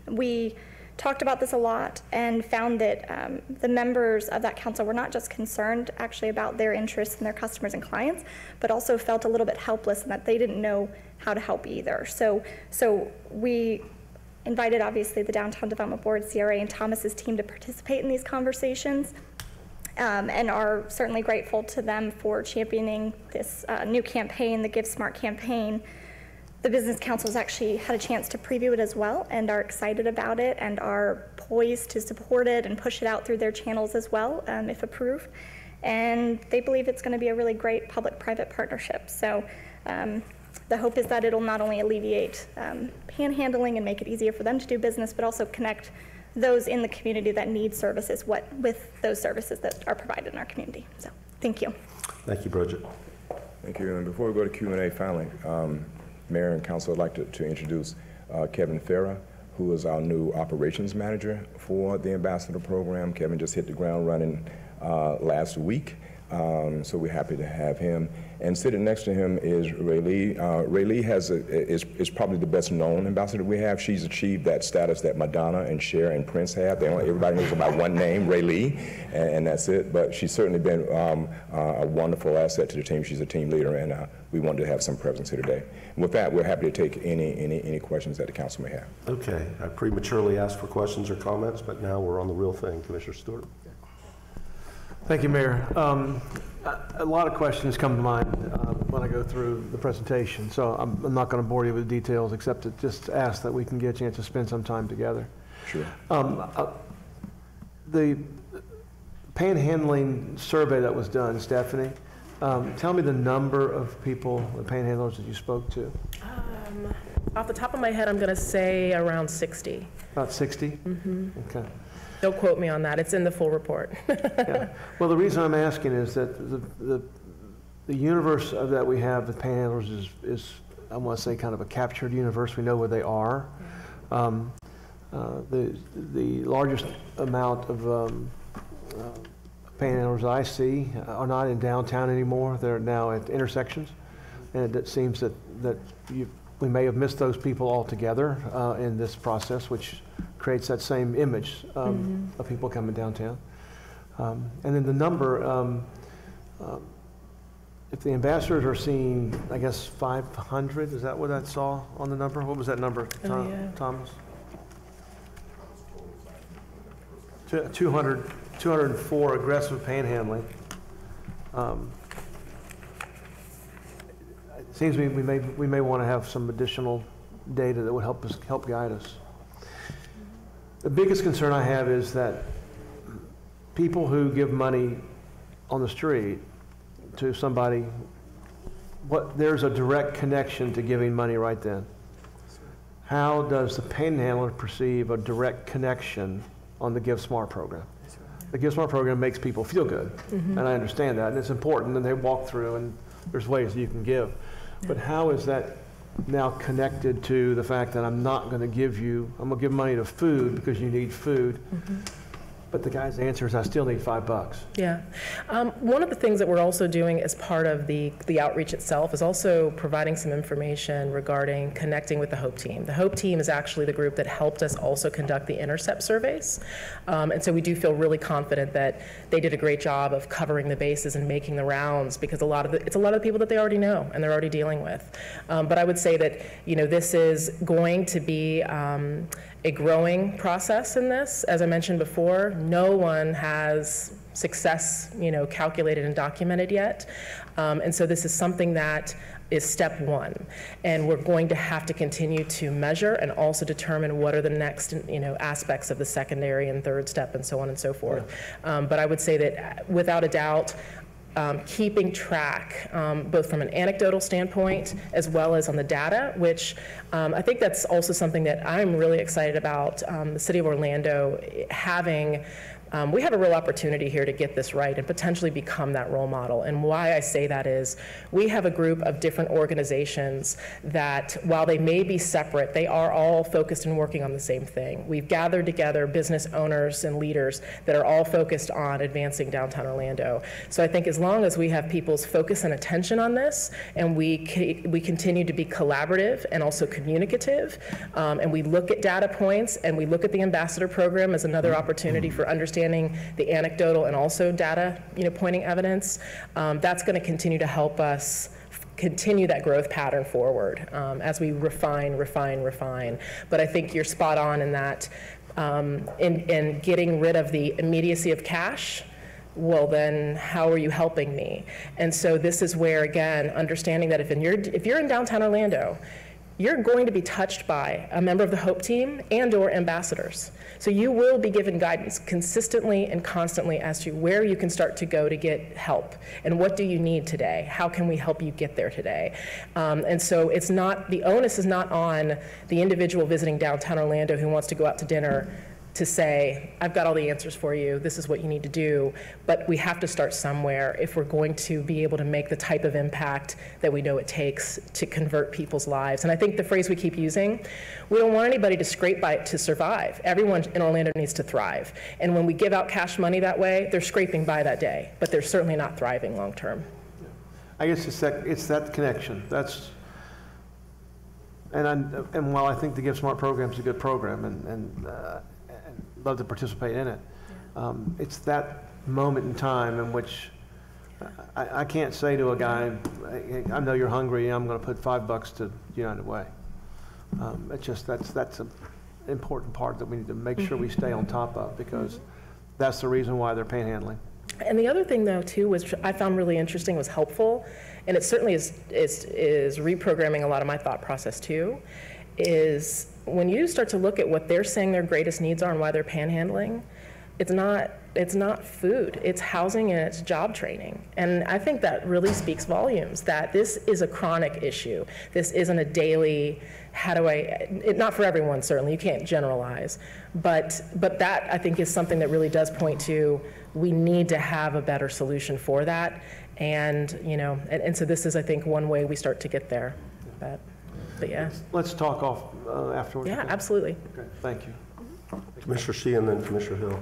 we talked about this a lot and found that the members of that council were not just concerned actually about their interests and their customers and clients, but also felt a little bit helpless and that they didn't know how to help either. So we invited obviously the Downtown Development Board, CRA, and Thomas's team to participate in these conversations, and are certainly grateful to them for championing this new campaign, the Give Smart campaign. The Business Council has actually had a chance to preview it as well and are excited about it and are poised to support it and push it out through their channels as well, if approved. And they believe it's going to be a really great public-private partnership. So the hope is that it'll not only alleviate panhandling and make it easier for them to do business, but also connect those in the community that need services with those services that are provided in our community. So thank you. Thank you, Bridget. Thank you. And before we go to Q&A, finally, Mayor and Council would like to introduce Kevin Farah, who is our new operations manager for the Ambassador program. Kevin just hit the ground running last week, so we're happy to have him. And sitting next to him is Ray Lee. Ray Lee is probably the best known ambassador we have. She's achieved that status that Madonna and Cher and Prince have. Everybody knows about one name, Ray Lee, and that's it. But she's certainly been a wonderful asset to the team. She's a team leader, and we wanted to have some presence here today. And with that, we're happy to take any questions that the council may have. Okay, I prematurely asked for questions or comments, but now we're on the real thing. Commissioner Stewart. Thank you, Mayor. A lot of questions come to mind when I go through the presentation, so I'm not going to bore you with details except to just ask that we can get a chance to spend some time together. Sure. The panhandling survey that was done, Stephanie, tell me the number of people, the panhandlers that you spoke to. Off the top of my head, I'm going to say around 60. About 60? Mm-hmm. Okay. Don't quote me on that. It's in the full report. Yeah. Well, the reason I'm asking is that the universe that we have with panhandlers is I want to say kind of a captured universe. We know where they are. The largest amount of panhandlers I see are not in downtown anymore. They're now at intersections. And it seems that we may have missed those people altogether in this process, which creates that same image of people coming downtown. And then the number, if the ambassadors are seeing, I guess, 500, is that what I saw on the number? What was that number, Thomas? 204 aggressive panhandling. It seems to me we may want to have some additional data that would help guide us. The biggest concern I have is that people who give money on the street to somebody, there's a direct connection to giving money right then. How does the panhandler perceive a direct connection on the Give Smart program? The Give Smart program makes people feel good, and I understand that, and it's important, and they walk through, and there's ways that you can give. But how is that now connected to the fact that I'm not going to give you, I'm going to give money to food because you need food, but the guy's answer is I still need $5. Yeah. One of the things that we're also doing as part of the outreach itself is also providing some information regarding connecting with the HOPE team. The HOPE team is actually the group that helped us also conduct the intercept surveys. And so we do feel really confident that they did a great job of covering the bases and making the rounds, because it's a lot of the people that they already know and they're already dealing with. But I would say that, this is going to be a growing process in this. As I mentioned before, no one has success, calculated and documented yet. And so this is something that is step one. And we're going to have to continue to measure and also determine what are the next, aspects of the secondary and third step and so on and so forth. But I would say that without a doubt, keeping track, both from an anecdotal standpoint as well as on the data, which I think that's also something that I'm really excited about the City of Orlando having. We have a real opportunity here to get this right and potentially become that role model. And why I say that is we have a group of different organizations that, while they may be separate, they are all focused and working on the same thing. We've gathered together business owners and leaders that are all focused on advancing downtown Orlando. So I think as long as we have people's focus and attention on this, and we continue to be collaborative and also communicative, and we look at data points, and we look at the ambassador program as another opportunity for understanding the anecdotal and also data, pointing evidence, that's going to continue to help us continue that growth pattern forward as we refine. But I think you're spot on in that in getting rid of the immediacy of cash. Well, then how are you helping me? And so this is where, again, understanding that if you're in downtown Orlando, you're going to be touched by a member of the HOPE team and/or ambassadors. So you will be given guidance consistently and constantly as to where you can start to go to get help and what do you need today? How can we help you get there today? And so the onus is not on the individual visiting downtown Orlando who wants to go out to dinner to say, I've got all the answers for you, this is what you need to do, but we have to start somewhere if we're going to be able to make the type of impact that we know it takes to convert people's lives. And I think the phrase we keep using, we don't want anybody to scrape by it to survive. Everyone in Orlando needs to thrive. And when we give out cash money that way, they're scraping by that day, but they're certainly not thriving long term. I guess it's that connection. And while I think the Give Smart program is a good program and love to participate in it. It's that moment in time in which I can't say to a guy, I know you're hungry, I'm going to put $5 to United Way. It's just that's an important part that we need to make sure we stay on top of, because that's the reason why they're panhandling. And the other thing, though, too, which I found really interesting, was helpful, and it certainly is reprogramming a lot of my thought process too, is when you start to look at what they're saying their greatest needs are and why they're panhandling, it's not food, it's housing and it's job training. And I think that really speaks volumes, that this is a chronic issue. This isn't a daily, not for everyone, certainly, you can't generalize, but that I think is something that really does point to, we need to have a better solution for that. And, and so this is, I think, one way we start to get there. But yeah. Let's talk off afterwards. Yeah, absolutely. Okay, thank you. Commissioner Shea and then Commissioner Hill.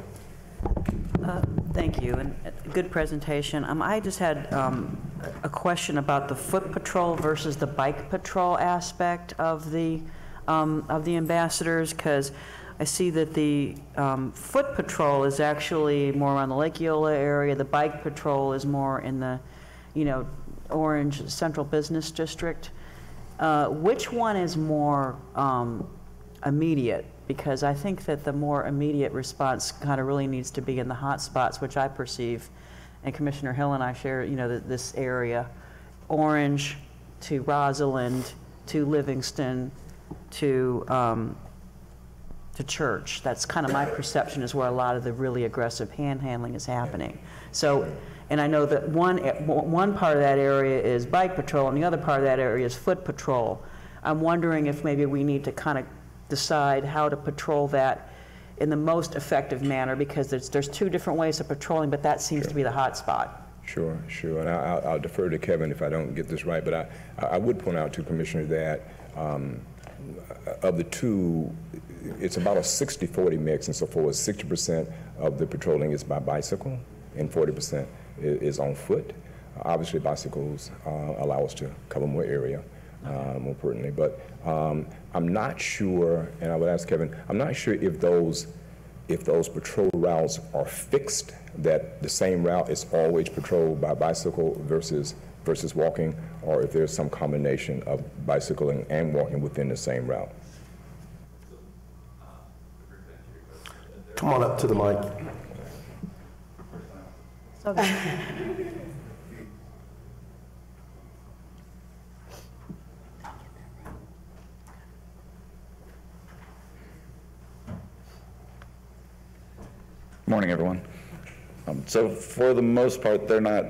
Thank you, and good presentation. I just had a question about the foot patrol versus the bike patrol aspect of the ambassadors, because I see that the foot patrol is actually more around the Lake Eola area. The bike patrol is more in the, Orange Central Business District. Which one is more immediate? Because I think that the more immediate response kind of really needs to be in the hot spots, which I perceive, and Commissioner Hill and I share, this area, Orange to Rosalind to Livingston to Church. That's kind of my perception, is where a lot of the really aggressive panhandling is happening. So, and I know that one part of that area is bike patrol and the other part of that area is foot patrol. I'm wondering if maybe we need to kind of decide how to patrol that in the most effective manner, because there's two different ways of patrolling, but that seems to be the hot spot. Sure. And I'll defer to Kevin if I don't get this right, but I would point out to Commissioner that of the two, it's about a 60-40 mix, and so forth. 60% of the patrolling is by bicycle and 40% is on foot. Obviously, bicycles allow us to cover more area. More pertinently, but I'm not sure, and I would ask Kevin, I'm not sure if those patrol routes are fixed, that the same route is always patrolled by bicycle versus walking, or if there's some combination of bicycling and walking within the same route. Come on up to the mic. Morning, everyone. So for the most part, they're not,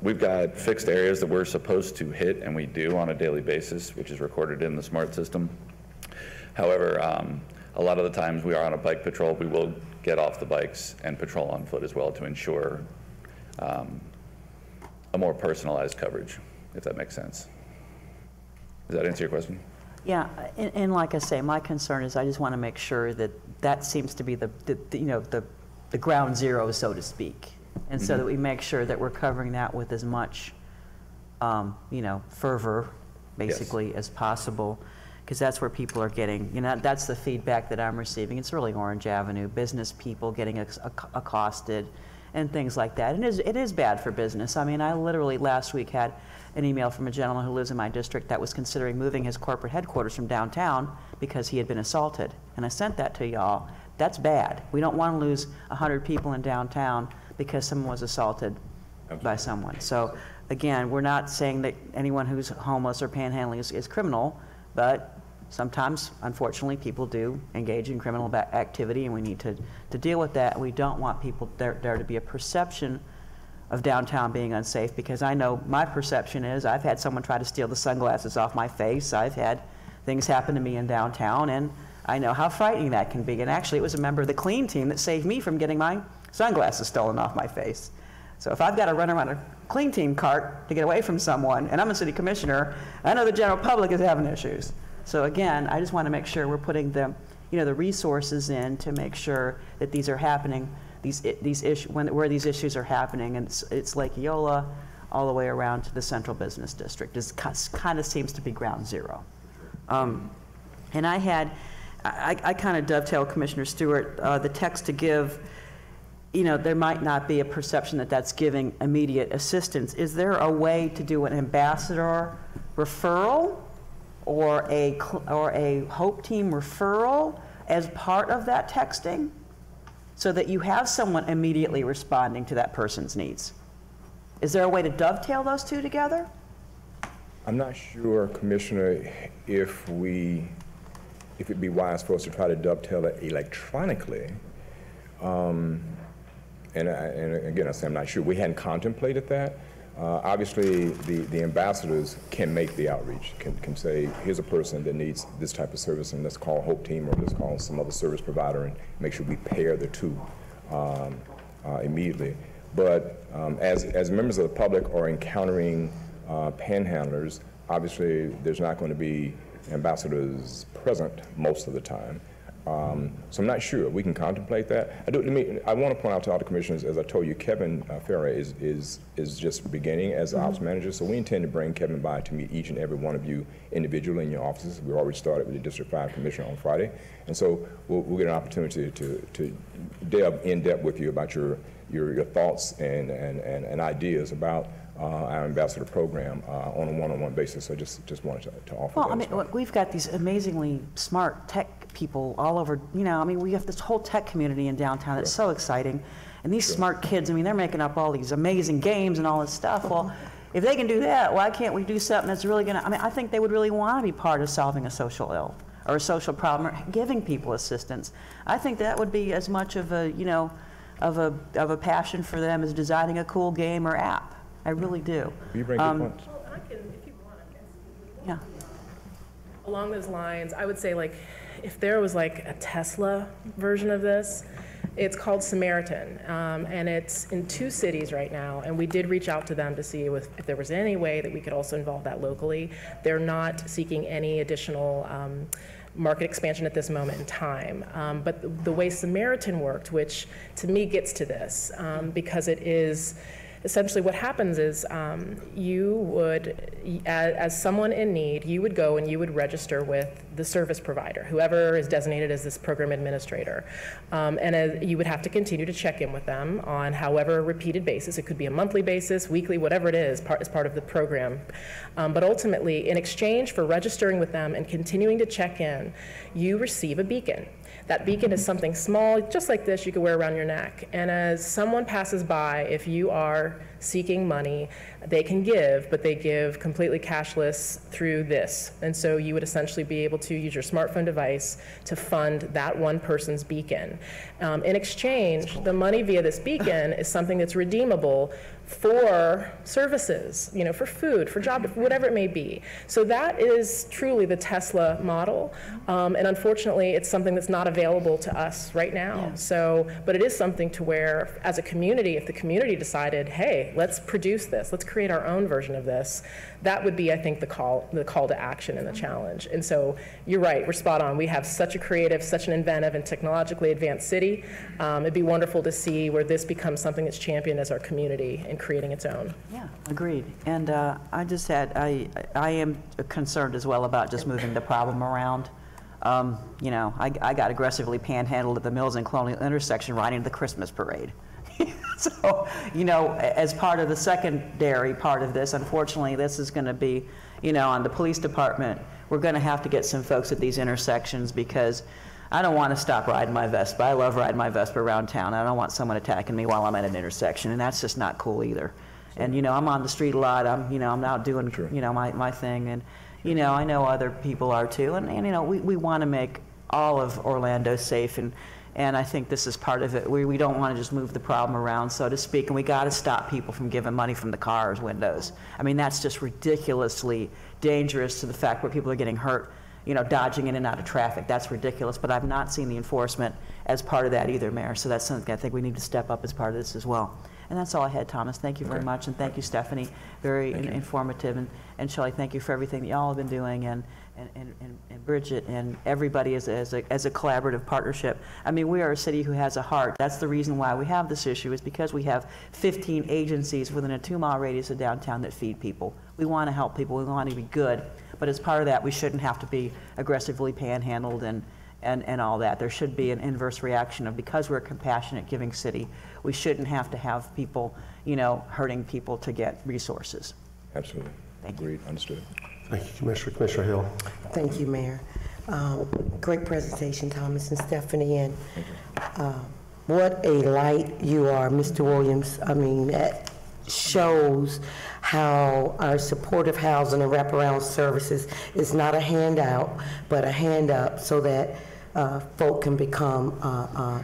we've got fixed areas that we're supposed to hit, and we do on a daily basis, which is recorded in the SMART system. However, a lot of the times we are on a bike patrol, we will get off the bikes and patrol on foot as well to ensure a more personalized coverage, if that makes sense. Does that answer your question? Yeah, and like I say, my concern is I just want to make sure that seems to be the ground zero, so to speak, and so that we make sure that we're covering that with as much, fervor, basically, as possible, because that's where people are getting, that's the feedback that I'm receiving. It's really Orange Avenue, business people getting accosted and things like that. And it is bad for business. I mean, I literally last week had an email from a gentleman who lives in my district that was considering moving his corporate headquarters from downtown because he had been assaulted. And I sent that to y'all. That's bad. We don't want to lose 100 people in downtown because someone was assaulted by someone. So again, we're not saying that anyone who's homeless or panhandling is criminal, but sometimes, unfortunately, people do engage in criminal activity, and we need to deal with that. We don't want people there to be a perception of downtown being unsafe, because I know my perception is I've had someone try to steal the sunglasses off my face. I've had things happen to me in downtown, and I know how frightening that can be. And actually, it was a member of the clean team that saved me from getting my sunglasses stolen off my face. So if I've got to run around a clean team cart to get away from someone, and I'm a city commissioner, I know the general public is having issues. So again, I just want to make sure we're putting the resources in to make sure that these are happening, these issues, where these issues are happening, and it's Lake Eola all the way around to the Central Business District. It kind of seems to be ground zero. And I kind of dovetail Commissioner Stewart, the text to give, there might not be a perception that that's giving immediate assistance. Is there a way to do an ambassador referral or a HOPE team referral as part of that texting so that you have someone immediately responding to that person's needs? Is there a way to dovetail those two together? I'm not sure, Commissioner, if it'd be wise for us to try to dovetail it electronically. And again, I say I'm not sure. We hadn't contemplated that. Obviously, the ambassadors can make the outreach, can say, here's a person that needs this type of service, and let's call HOPE team, or let's call some other service provider, and make sure we pair the two immediately. But as members of the public are encountering panhandlers, obviously there's not going to be ambassadors present most of the time. So I'm not sure. We can contemplate that. I want to point out to all the commissioners, as I told you, Kevin Farah is just beginning as the ops manager. So we intend to bring Kevin by to meet each and every one of you individually in your offices. We already started with the District 5 Commissioner on Friday. And so we'll get an opportunity to delve in depth with you about your thoughts and ideas about our ambassador program on a one-on-one basis. So just wanted to offer that. Well, I mean, look, we've got these amazingly smart tech people all over, you know, I mean, we have this whole tech community in downtown. It's so exciting. And these smart kids, I mean, they're making up all these amazing games and all this stuff. Well, if they can do that, why can't we do something that's really going to, I mean, I think they would really want to be part of solving a social ill or a social problem or giving people assistance. I think that would be as much of a, you know, of a passion for them as designing a cool game or app. I really do. You bring good points. Well, I can, if you want, I guess. Yeah. Along those lines, I would say, like, if there was like a Tesla version of this, it's called Samaritan, and it's in 2 cities right now, and we did reach out to them to see if there was any way that we could also involve that locally. They're not seeking any additional market expansion at this moment in time. But the way Samaritan worked, which to me gets to this, because it is essentially what happens is you would, as someone in need, you would go and you would register with the service provider, whoever is designated as this program administrator. And you would have to continue to check in with them on however repeated basis. It could be a monthly basis, weekly, whatever it is, as part of the program. But ultimately, in exchange for registering with them and continuing to check in, you receive a beacon. That beacon is something small, just like this, you could wear around your neck. And as someone passes by, if you are seeking money, they can give, but they give completely cashless through this. And so you would essentially be able to use your smartphone device to fund that one person's beacon. In exchange, the money via this beacon is something that's redeemable for services, you know, for food, for job, whatever it may be. So that is truly the Tesla model. And unfortunately, it's something that's not available to us right now. Yeah. So, but it is something to where, as a community, if the community decided, hey, let's produce this, let's create our own version of this, that would be, I think, the call to action and the challenge. And so you're right, we're spot on. We have such a creative, such an inventive and technologically advanced city. It'd be wonderful to see where this becomes something that's championed as our community and creating its own. Yeah, agreed. And I just had, I am concerned as well about just moving the problem around. You know, I got aggressively panhandled at the Mills and Colonial intersection riding to the Christmas parade. So, you know, as part of the secondary part of this, unfortunately, this is going to be, you know, on the police department, we're going to have to get some folks at these intersections because I don't want to stop riding my Vespa. I love riding my Vespa around town. I don't want someone attacking me while I'm at an intersection, and that's just not cool either. And, you know, I'm on the street a lot. I'm out doing, you know, my thing. And, you know, I know other people are too. And you know, we want to make all of Orlando safe. And I think this is part of it. We don't want to just move the problem around, so to speak, and we got to stop people from giving money from the cars' windows. I mean, that's just ridiculously dangerous to the fact where people are getting hurt, you know, dodging in and out of traffic. That's ridiculous, but I've not seen the enforcement as part of that either, Mayor, so that's something I think we need to step up as part of this as well. And that's all I had, Thomas. Thank you very much, and thank you, Stephanie. Very informative, and Shelley, thank you for everything that y'all have been doing, and Bridget, and everybody as a collaborative partnership. I mean, we are a city who has a heart. That's the reason why we have this issue, is because we have 15 agencies within a 2-mile radius of downtown that feed people. We want to help people. We want to be good. But as part of that, we shouldn't have to be aggressively panhandled and all that. There should be an inverse reaction of, because we're a compassionate, giving city, we shouldn't have to have people, you know, hurting people to get resources. Absolutely. Thank you. Agreed. Understood. Thank you, Commissioner. Commissioner Hill. Thank you, Mayor. Great presentation, Thomas and Stephanie. And what a light you are, Mr. Williams. I mean, that shows how our supportive housing and wraparound services is not a handout, but a hand up so that folk can become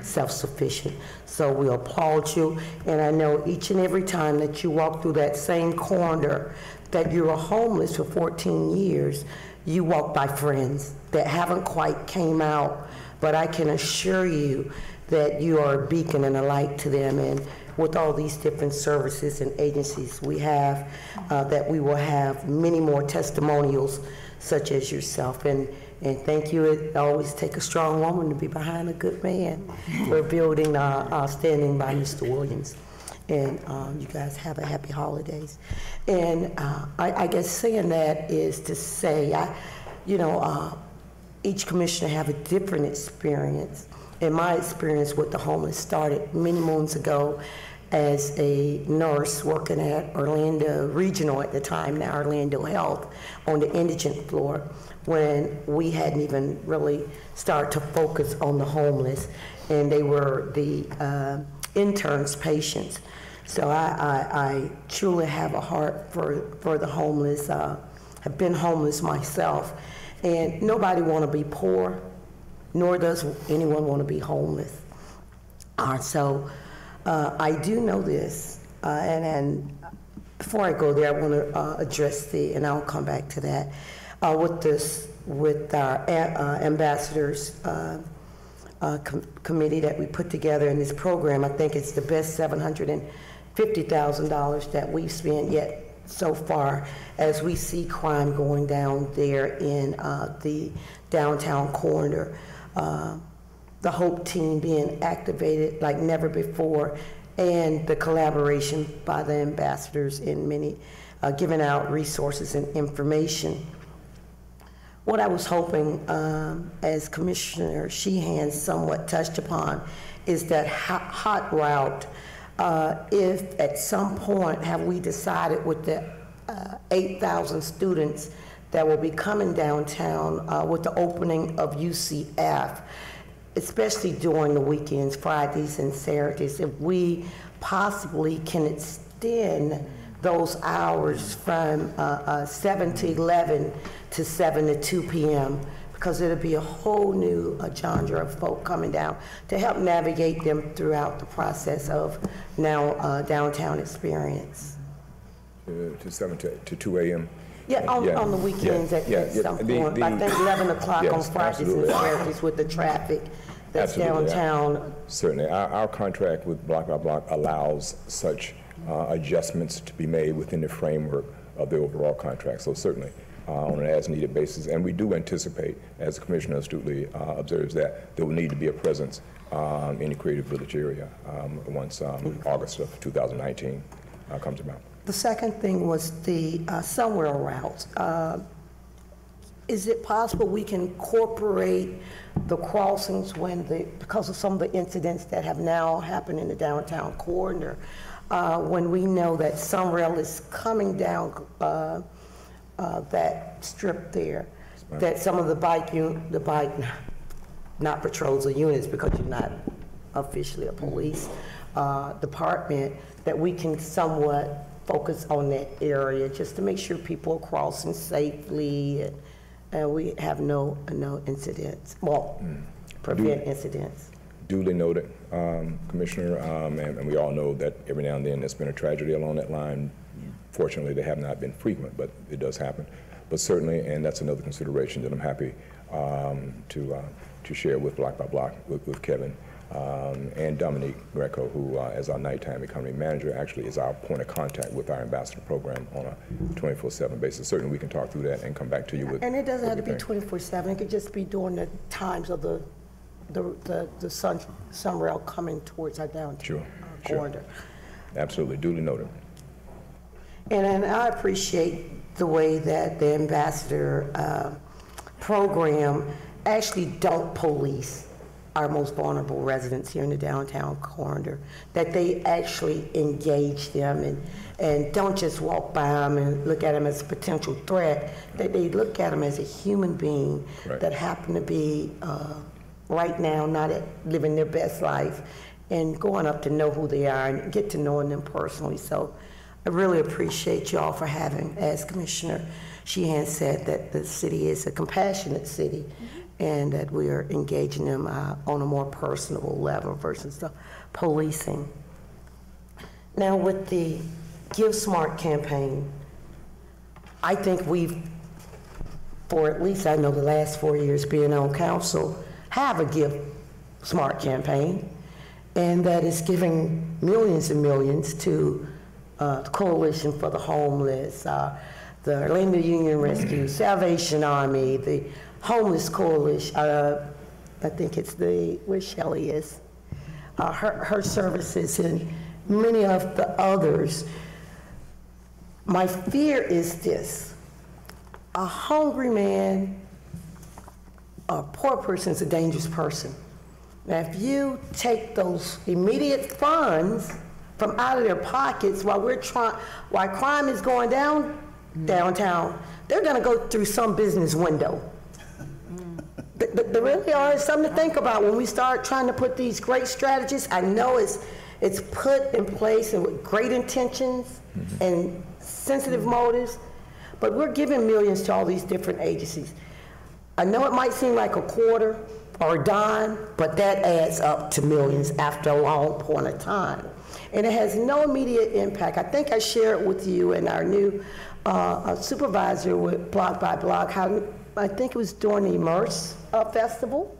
self-sufficient. So we applaud you, and I know each and every time that you walk through that same corner that you were homeless for 14 years, you walk by friends that haven't quite came out, but I can assure you that you are a beacon and a light to them. And with all these different services and agencies we have, that we will have many more testimonials such as yourself. And And thank you. It always takes a strong woman to be behind a good man. We're building standing by Mr. Williams. And you guys have a happy holidays. And I guess saying that is to say, each commissioner have a different experience. In my experience with the homeless started many moons ago as a nurse working at Orlando Regional at the time, now Orlando Health, on the indigent floor, when we hadn't even really started to focus on the homeless, and they were the interns' patients. So I truly have a heart for the homeless. Have been homeless myself, and nobody want to be poor, nor does anyone want to be homeless. So I do know this, and before I go there, I want to address and I'll come back to that, with our ambassadors committee that we put together in this program. I think it's the best $750,000 that we've spent yet so far, as we see crime going down there in the downtown corridor. The HOPE team being activated like never before, and the collaboration by the ambassadors in many, giving out resources and information. What I was hoping, as Commissioner Sheehan somewhat touched upon, is that hot route. If at some point have we decided with the 8,000 students that will be coming downtown with the opening of UCF, especially during the weekends, Fridays and Saturdays, if we possibly can extend those hours from 7 to 11 to 7 to 2 p.m., because it'll be a whole new genre of folk coming down to help navigate them throughout the process of now downtown experience. To 7 to 2 a.m.? Yeah, on the weekends at some point. I think 11 o'clock on Fridays and Saturdays with the traffic that's downtown. Certainly. Our contract with Block by Block allows such adjustments to be made within the framework of the overall contract. So certainly, on an as-needed basis. And we do anticipate, as the Commissioner astutely observes, that there will need to be a presence in the Creative Village area once August of 2019 comes about. The second thing was the Sunrail routes. Is it possible we can incorporate the crossings because of some of the incidents that have now happened in the downtown corridor, when we know that Sunrail is coming down that strip there, that some of the not patrols or units, because you're not officially a police department, that we can somewhat focus on that area just to make sure people are crossing safely and we have no incidents, prevent incidents. Duly noted, Commissioner, and we all know that every now and then there's been a tragedy along that line. Fortunately, they have not been frequent, but it does happen. But certainly, and that's another consideration that I'm happy to share with Block by Block, with Kevin and Dominique Greco, who, as our nighttime economy manager, actually is our point of contact with our ambassador program on a 24/7 basis. Certainly, we can talk through that and come back to you with. And it doesn't have to be 24/7. It could just be during the times of the Sunrail coming towards our downtown corridor. Absolutely, duly noted. And I appreciate the way that the ambassador program actually don't police our most vulnerable residents here in the downtown corridor, that they actually engage them and don't just walk by them and look at them as a potential threat, that they look at them as a human being that happen to be right now not living their best life and going up to know who they are and get to knowing them personally. So I really appreciate y'all for having, as Commissioner Sheehan said, that the city is a compassionate city and that we are engaging them on a more personable level versus the policing. Now with the Give Smart campaign, I think we've, for at least I know the last 4 years being on council, have a Give Smart campaign, and that is giving millions and millions to the Coalition for the Homeless, the Orlando Union Rescue, Salvation Army, the Homeless Coalition, I think it's where Shelley is, her services, and many of the others. My fear is this: a hungry man, a poor person is a dangerous person. Now, if you take those immediate funds from out of their pockets while crime is going down downtown, they're going to go through some business window. There really are something to think about when we start trying to put these great strategies. I know it's put in place and with great intentions and sensitive motives, but we're giving millions to all these different agencies. I know it might seem like a quarter or a dime, but that adds up to millions after a long point of time. And it has no immediate impact. I think I shared with you and our new supervisor with Block by Block, how I think it was during the Immerse Festival,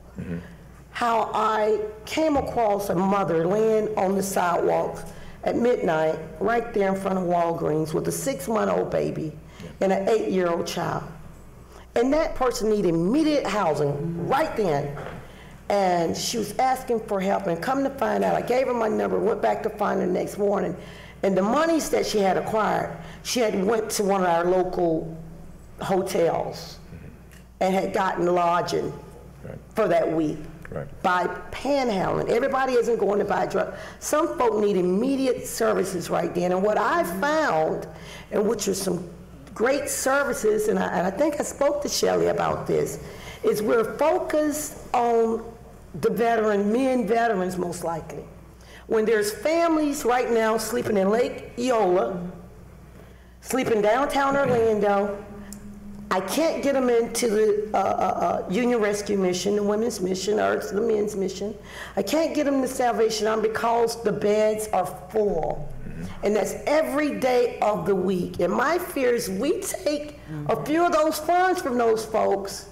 how I came across a mother laying on the sidewalk at midnight right there in front of Walgreens with a 6-month-old baby and an 8-year-old child. And that person needed immediate housing right then. And she was asking for help, and come to find out, I gave her my number, went back to find her the next morning. And the monies that she had acquired, she had went to one of our local hotels and had gotten lodging for that week by panhandling. Everybody isn't going to buy drugs. Some folk need immediate services right then. And what I found, and which are some great services, and I think I spoke to Shelley about this, is we're focused on the men veterans most likely. When there's families right now sleeping in Lake Eola, sleeping downtown Orlando, I can't get them into the Union Rescue Mission, the women's mission, or the men's mission. I can't get them to Salvation Army because the beds are full. And that's every day of the week. And my fear is we take a few of those funds from those folks,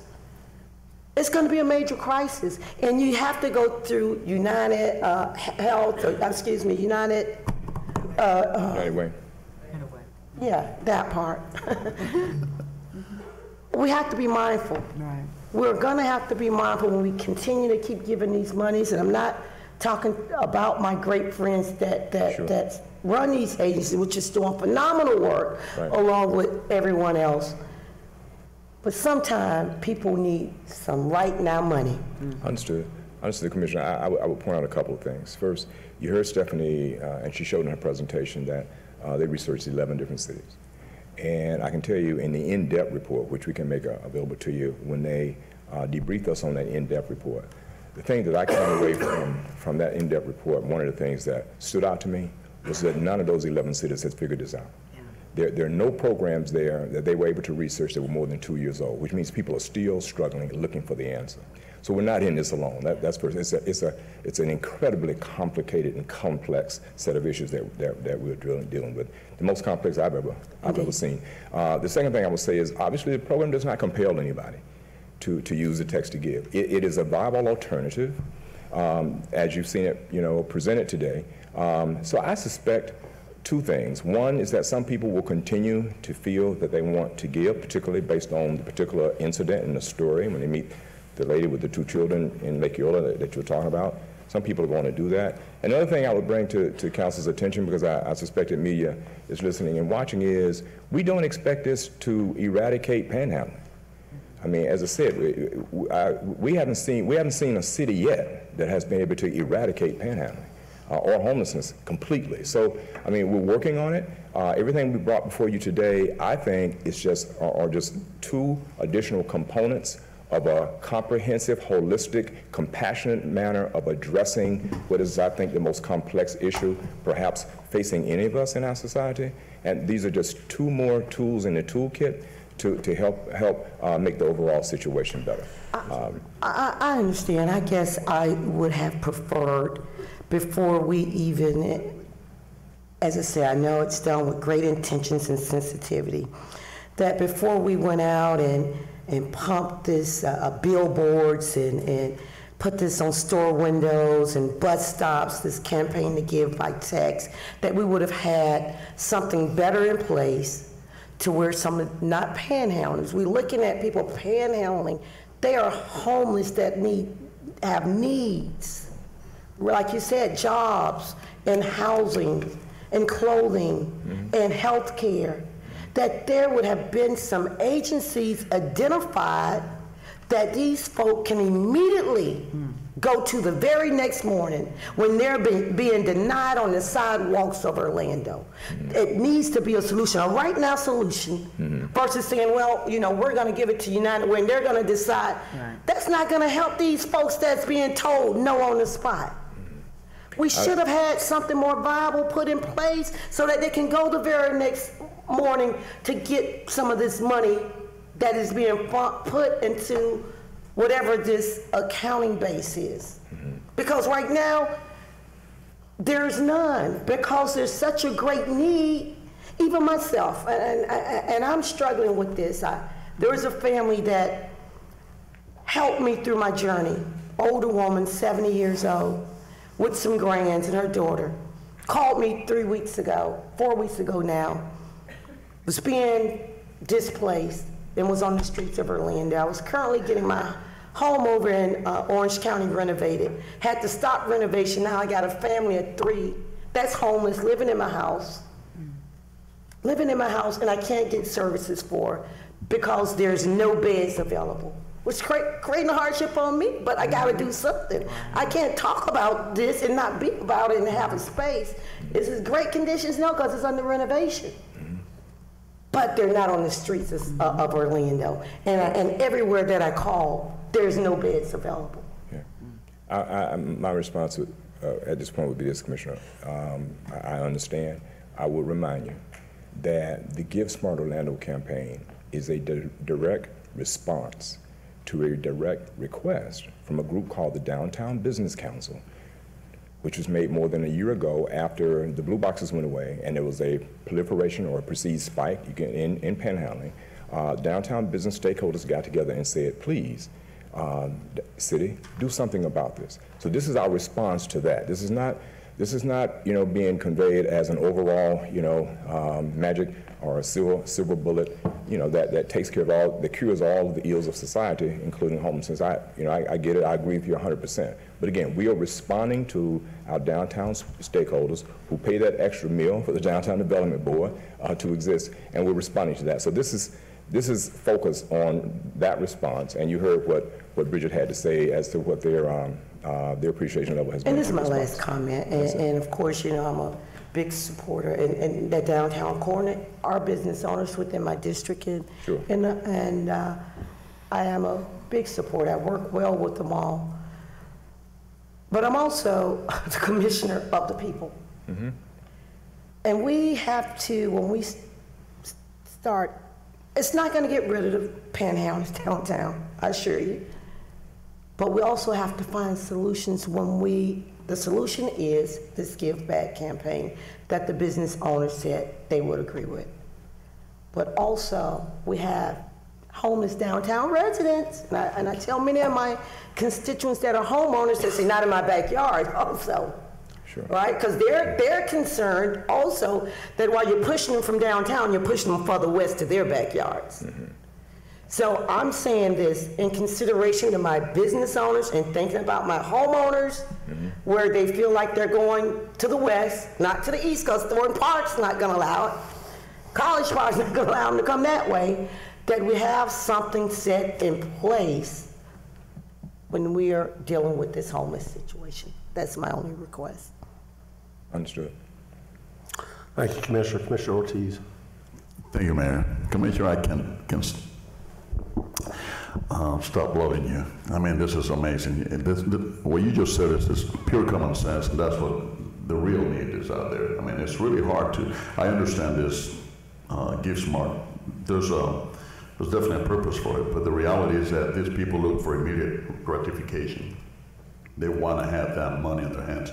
it's going to be a major crisis. And you have to go through United United Way. Yeah, that part. We have to be mindful. Right. We're going to have to be mindful when we continue to keep giving these monies. And I'm not talking about my great friends that run these agencies, which is doing phenomenal work along with everyone else. But sometimes people need some right now money. Understood. Understood, Commissioner. I would point out a couple of things. First, you heard Stephanie, and she showed in her presentation that they researched 11 different cities. And I can tell you in the in-depth report, which we can make available to you, when they debriefed us on that in-depth report, the thing that I came away from that in-depth report, one of the things that stood out to me was that none of those 11 cities has figured this out. There are no programs there that they were able to research that were more than 2 years old, which means people are still struggling, looking for the answer. So we're not in this alone. That's first. It's an incredibly complicated and complex set of issues that we're dealing with. The most complex I've ever seen. The second thing I would say is, obviously, the program does not compel anybody to use the text to give. It is a viable alternative, as you've seen it, presented today. So I suspect two things. One is that some people will continue to feel that they want to give, particularly based on the particular incident in the story when they meet the lady with the 2 children in Lake Eola that you're talking about. Some people are going to do that. Another thing I would bring to Council's attention, because I suspect that media is listening and watching, is we don't expect this to eradicate panhandling. I mean, as I said, we haven't seen a city yet that has been able to eradicate panhandling or homelessness completely. So, I mean, we're working on it. Everything we brought before you today, I think, are just 2 additional components of a comprehensive, holistic, compassionate manner of addressing what is, I think, the most complex issue perhaps facing any of us in our society. And these are just 2 more tools in the toolkit to help make the overall situation better. I understand. I guess I would have preferred, before we even, as I say, I know it's done with great intentions and sensitivity, that before we went out and pumped this billboards and put this on store windows and bus stops, this campaign to give by text, that we would have had something better in place to where not panhandlers, we're looking at people panhandling. They are homeless that have needs. Like you said, jobs and housing and clothing and health care. That there would have been some agencies identified that these folk can immediately go to the very next morning when they're being denied on the sidewalks of Orlando. It needs to be a solution, a right now solution, versus saying, well, you know, we're going to give it to United Way and they're going to decide. Right. That's not going to help these folks that's being told no on the spot. We should have had something more viable put in place so that they can go the very next morning to get some of this money that is being put into whatever this accounting base is. Because right now, there's none, because there's such a great need. Even myself, and I'm struggling with this. There was a family that helped me through my journey. Older woman, 70 years old, with some grands and her daughter, called me 4 weeks ago now, was being displaced and was on the streets of Orlando. I was currently getting my home over in Orange County renovated. Had to stop renovation. Now I got a family of 3 that's homeless, living in my house, and I can't get services for because there's no beds available. Which creating a hardship on me, but I gotta do something. I can't talk about this and not be about it and have a space. This is great conditions now because it's under renovation. But they're not on the streets of Orlando. And everywhere that I call, there's no beds available. Yeah. My response at this point would be this, Commissioner. I understand. I will remind you that the Give Smart Orlando campaign is a direct response to a direct request from a group called the Downtown Business Council, which was made more than a year ago after the blue boxes went away and there was a proliferation or a perceived spike in panhandling. Downtown business stakeholders got together and said, please, city, do something about this. So this is our response to that. This is not being conveyed as an overall, magic or a silver bullet, that takes care of that cures all of the ills of society, including homelessness. I get it. I agree with you 100%. But again, we are responding to our downtown stakeholders who pay that extra meal for the Downtown Development Board to exist, and we're responding to that. So this is focused on that response, and you heard what Bridget had to say as to what their appreciation level has been. And this is my last comment, and of course, I'm a big supporter, and that downtown corner, our business owners within my district, and I am a big supporter. I work well with them all. But I'm also the commissioner of the people. And we have to, when we start, it's not going to get rid of the panhandlers downtown, I assure you. But we also have to find solutions the solution is this Give Back campaign that the business owners said they would agree with. But also, we have homeless downtown residents, and I tell many of my constituents that are homeowners that say, not in my backyard also. Sure. Right? Because they're concerned also that while you're pushing them from downtown, you're pushing them further west to their backyards. So I'm saying this in consideration to my business owners and thinking about my homeowners, where they feel like they're going to the west, not to the east, because Thornton Park's not going to allow it. College Park's not going to allow them to come that way. That we have something set in place when we are dealing with this homeless situation. That's my only request. Understood. Thank you, Commissioner. Commissioner Ortiz. Thank you, Mayor. Commissioner, I can stop blowing you. I mean, this is amazing. What you just said is pure common sense, and that's what the real need is out there. I mean, it's really hard to, I understand this Give Smart. There's definitely a purpose for it, but the reality is that these people look for immediate gratification. They want to have that money in their hands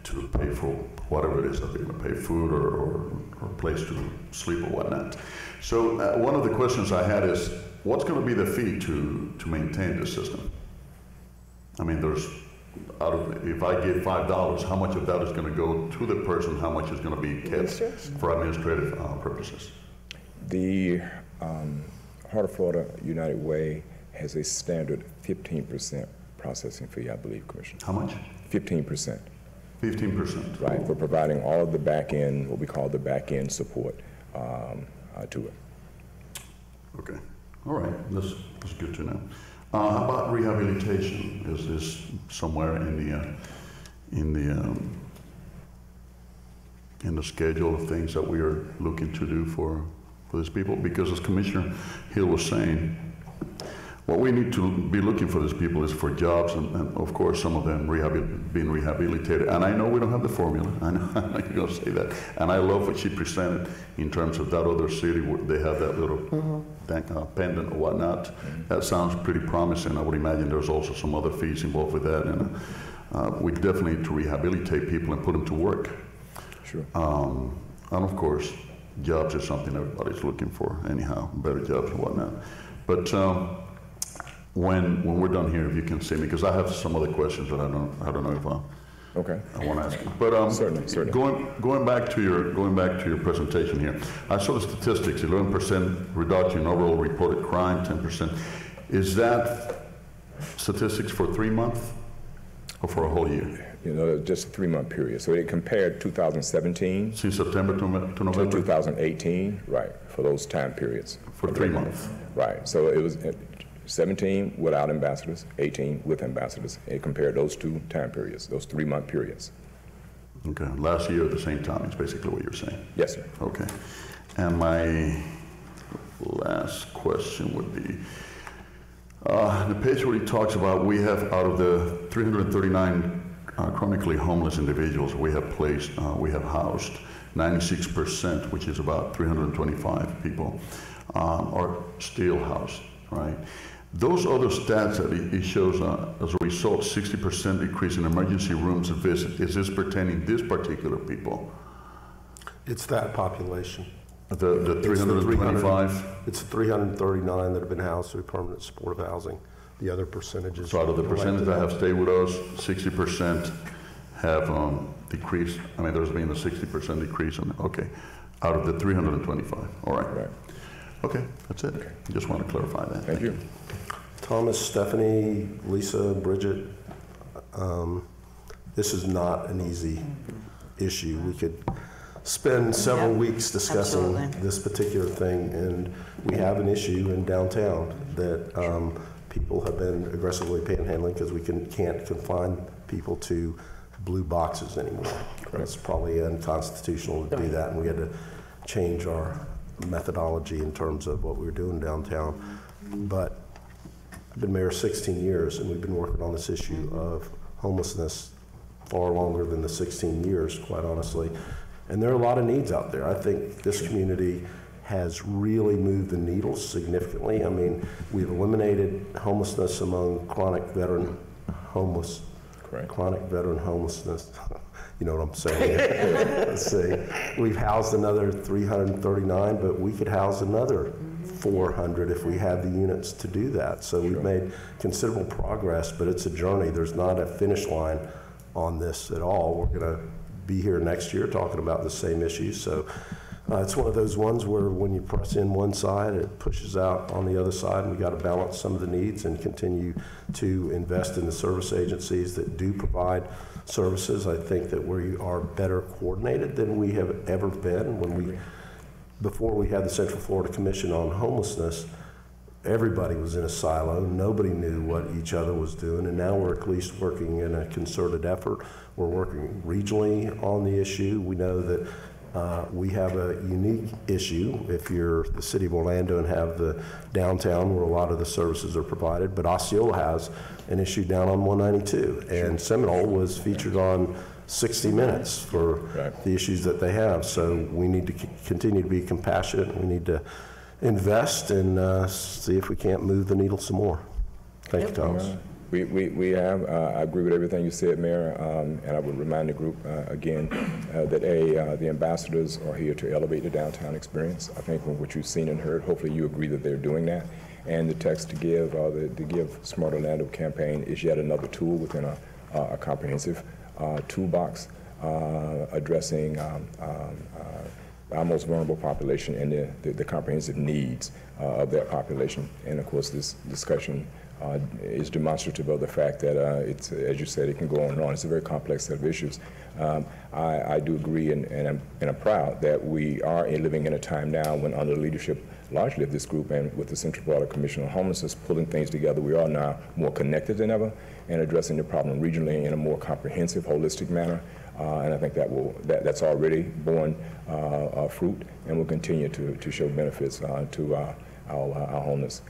to pay for whatever it is that they're going to pay, food or a place to sleep or whatnot. So one of the questions I had is, what's going to be the fee to maintain this system? I mean, if I give $5, how much of that is going to go to the person? How much is going to be kept for administrative purposes? The Heart of Florida United Way has a standard 15% processing fee, I believe, Commissioner. How much? 15%. 15%. Right, for providing all of the back end, what we call the back end support to it. Okay. All right. That's good to know. How about rehabilitation? Is this somewhere in the schedule of things that we are looking to do for these people? Because as Commissioner Hill was saying, what we need to be looking for these people is for jobs, and of course some of them being rehabilitated. And I know we don't have the formula. I know you're going to say that. And I love what she presented in terms of that other city where they have that little pendant or whatnot. That sounds pretty promising. I would imagine there's also some other fees involved with that. And we definitely need to rehabilitate people and put them to work. Sure. And of course, jobs is something everybody's looking for anyhow, better jobs and whatnot. But when we're done here, if you can see me, because I have some other questions that I don't know if I want to ask you. But certainly. Going back to your presentation here, I saw the statistics: 11% reduction in overall reported crime, 10%. Is that statistics for 3 months or for a whole year? You know, just a 3-month period. So it compared 2017 since September to November to 2018, right? For those time periods. For 3 months. Right. So it was 17 without ambassadors, 18 with ambassadors. It compared those 2 time periods, those 3-month periods. Okay. Last year at the same time is basically what you're saying. Yes, sir. Okay. And my last question would be, the page where he talks about we have out of the 339 chronically homeless individuals we have housed 96%, which is about 325 people, are still housed, right? Those other stats that it shows as a result, 60% decrease in emergency rooms visit. Is this pertaining to this particular people? It's that population. The 325? It's 339 that have been housed through permanent supportive housing. The other percentages. So out of the percentage that have stayed with us, 60% have decreased. I mean, there's been a 60% decrease. Okay, out of the 325. All right. Okay, that's it. Okay. Just want to clarify that. Thank you. Thomas, Stephanie, Lisa, Bridget, this is not an easy issue. We could spend several weeks discussing this particular thing, and we have an issue in downtown that people have been aggressively panhandling because we can't confine people to blue boxes anymore. It's probably unconstitutional to do that, and we had to change our methodology in terms of what we were doing downtown. But I've been mayor 16 years, and we've been working on this issue of homelessness far longer than the 16 years, quite honestly. And there are a lot of needs out there. I think this community has really moved the needle significantly. I mean, we've eliminated homelessness among chronic veteran homeless. Correct. Chronic veteran homelessness. You know what I'm saying? Let's see. We've housed another 339, but we could house another 400 if we had the units to do that. So we've made considerable progress, but it's a journey. There's not a finish line on this at all. We're going to be here next year talking about the same issues. So it's one of those ones where when you press in one side, it pushes out on the other side, and we got to balance some of the needs and continue to invest in the service agencies that do provide services. I think that we are better coordinated than we have ever been. Before we had the Central Florida Commission on Homelessness, everybody was in a silo. Nobody knew what each other was doing, and now we're at least working in a concerted effort. We're working regionally on the issue. We know that we have a unique issue if you're the city of Orlando and have the downtown where a lot of the services are provided, but Osceola has an issue down on 192, and Seminole was featured on 60 Minutes for the issues that they have. So we need to continue to be compassionate. We need to invest and see if we can't move the needle some more. Thank you, Thomas. We have, I agree with everything you said, Mayor, and I would remind the group again that the ambassadors are here to elevate the downtown experience. I think from what you've seen and heard, hopefully you agree that they're doing that. And the Text to Give, the Give Smart Orlando campaign is yet another tool within a comprehensive toolbox addressing our most vulnerable population and the comprehensive needs of that population. And of course, this discussion is demonstrative of the fact that it's, as you said, it can go on and on. It's a very complex set of issues. I do agree, and I'm proud that we are living in a time now when, under the leadership largely of this group and with the Central Florida Commission on Homelessness pulling things together, we are now more connected than ever and addressing the problem regionally in a more comprehensive, holistic manner. And I think that's already borne fruit and will continue to show benefits to our homeless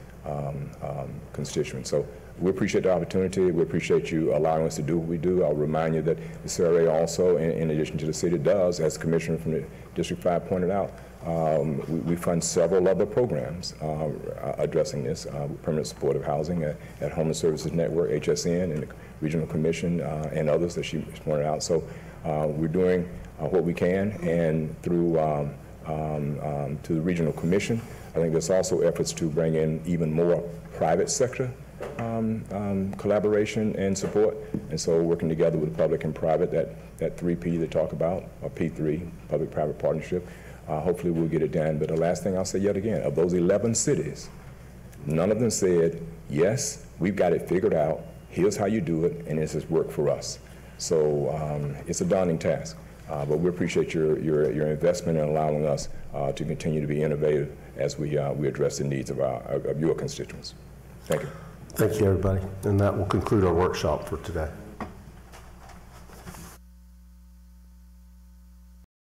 constituents. So we appreciate the opportunity. We appreciate you allowing us to do what we do. I'll remind you that the CRA also, in addition to the city, does, as the Commissioner from the District 5 pointed out, we fund several other programs addressing this, permanent supportive housing at Homeless Services Network, HSN, and the Regional Commission, and others that she pointed out. So we're doing what we can, and through to the Regional Commission, I think there's also efforts to bring in even more private sector collaboration and support. And so working together with public and private, that 3P they talk about, or P3, public-private partnership, hopefully we'll get it done. But the last thing I'll say yet again, of those 11 cities, none of them said, yes, we've got it figured out, here's how you do it, and this has worked for us. So it's a daunting task, but we appreciate your investment in allowing us to continue to be innovative as we address the needs of your constituents. Thank you. Thank you, everybody. And that will conclude our workshop for today.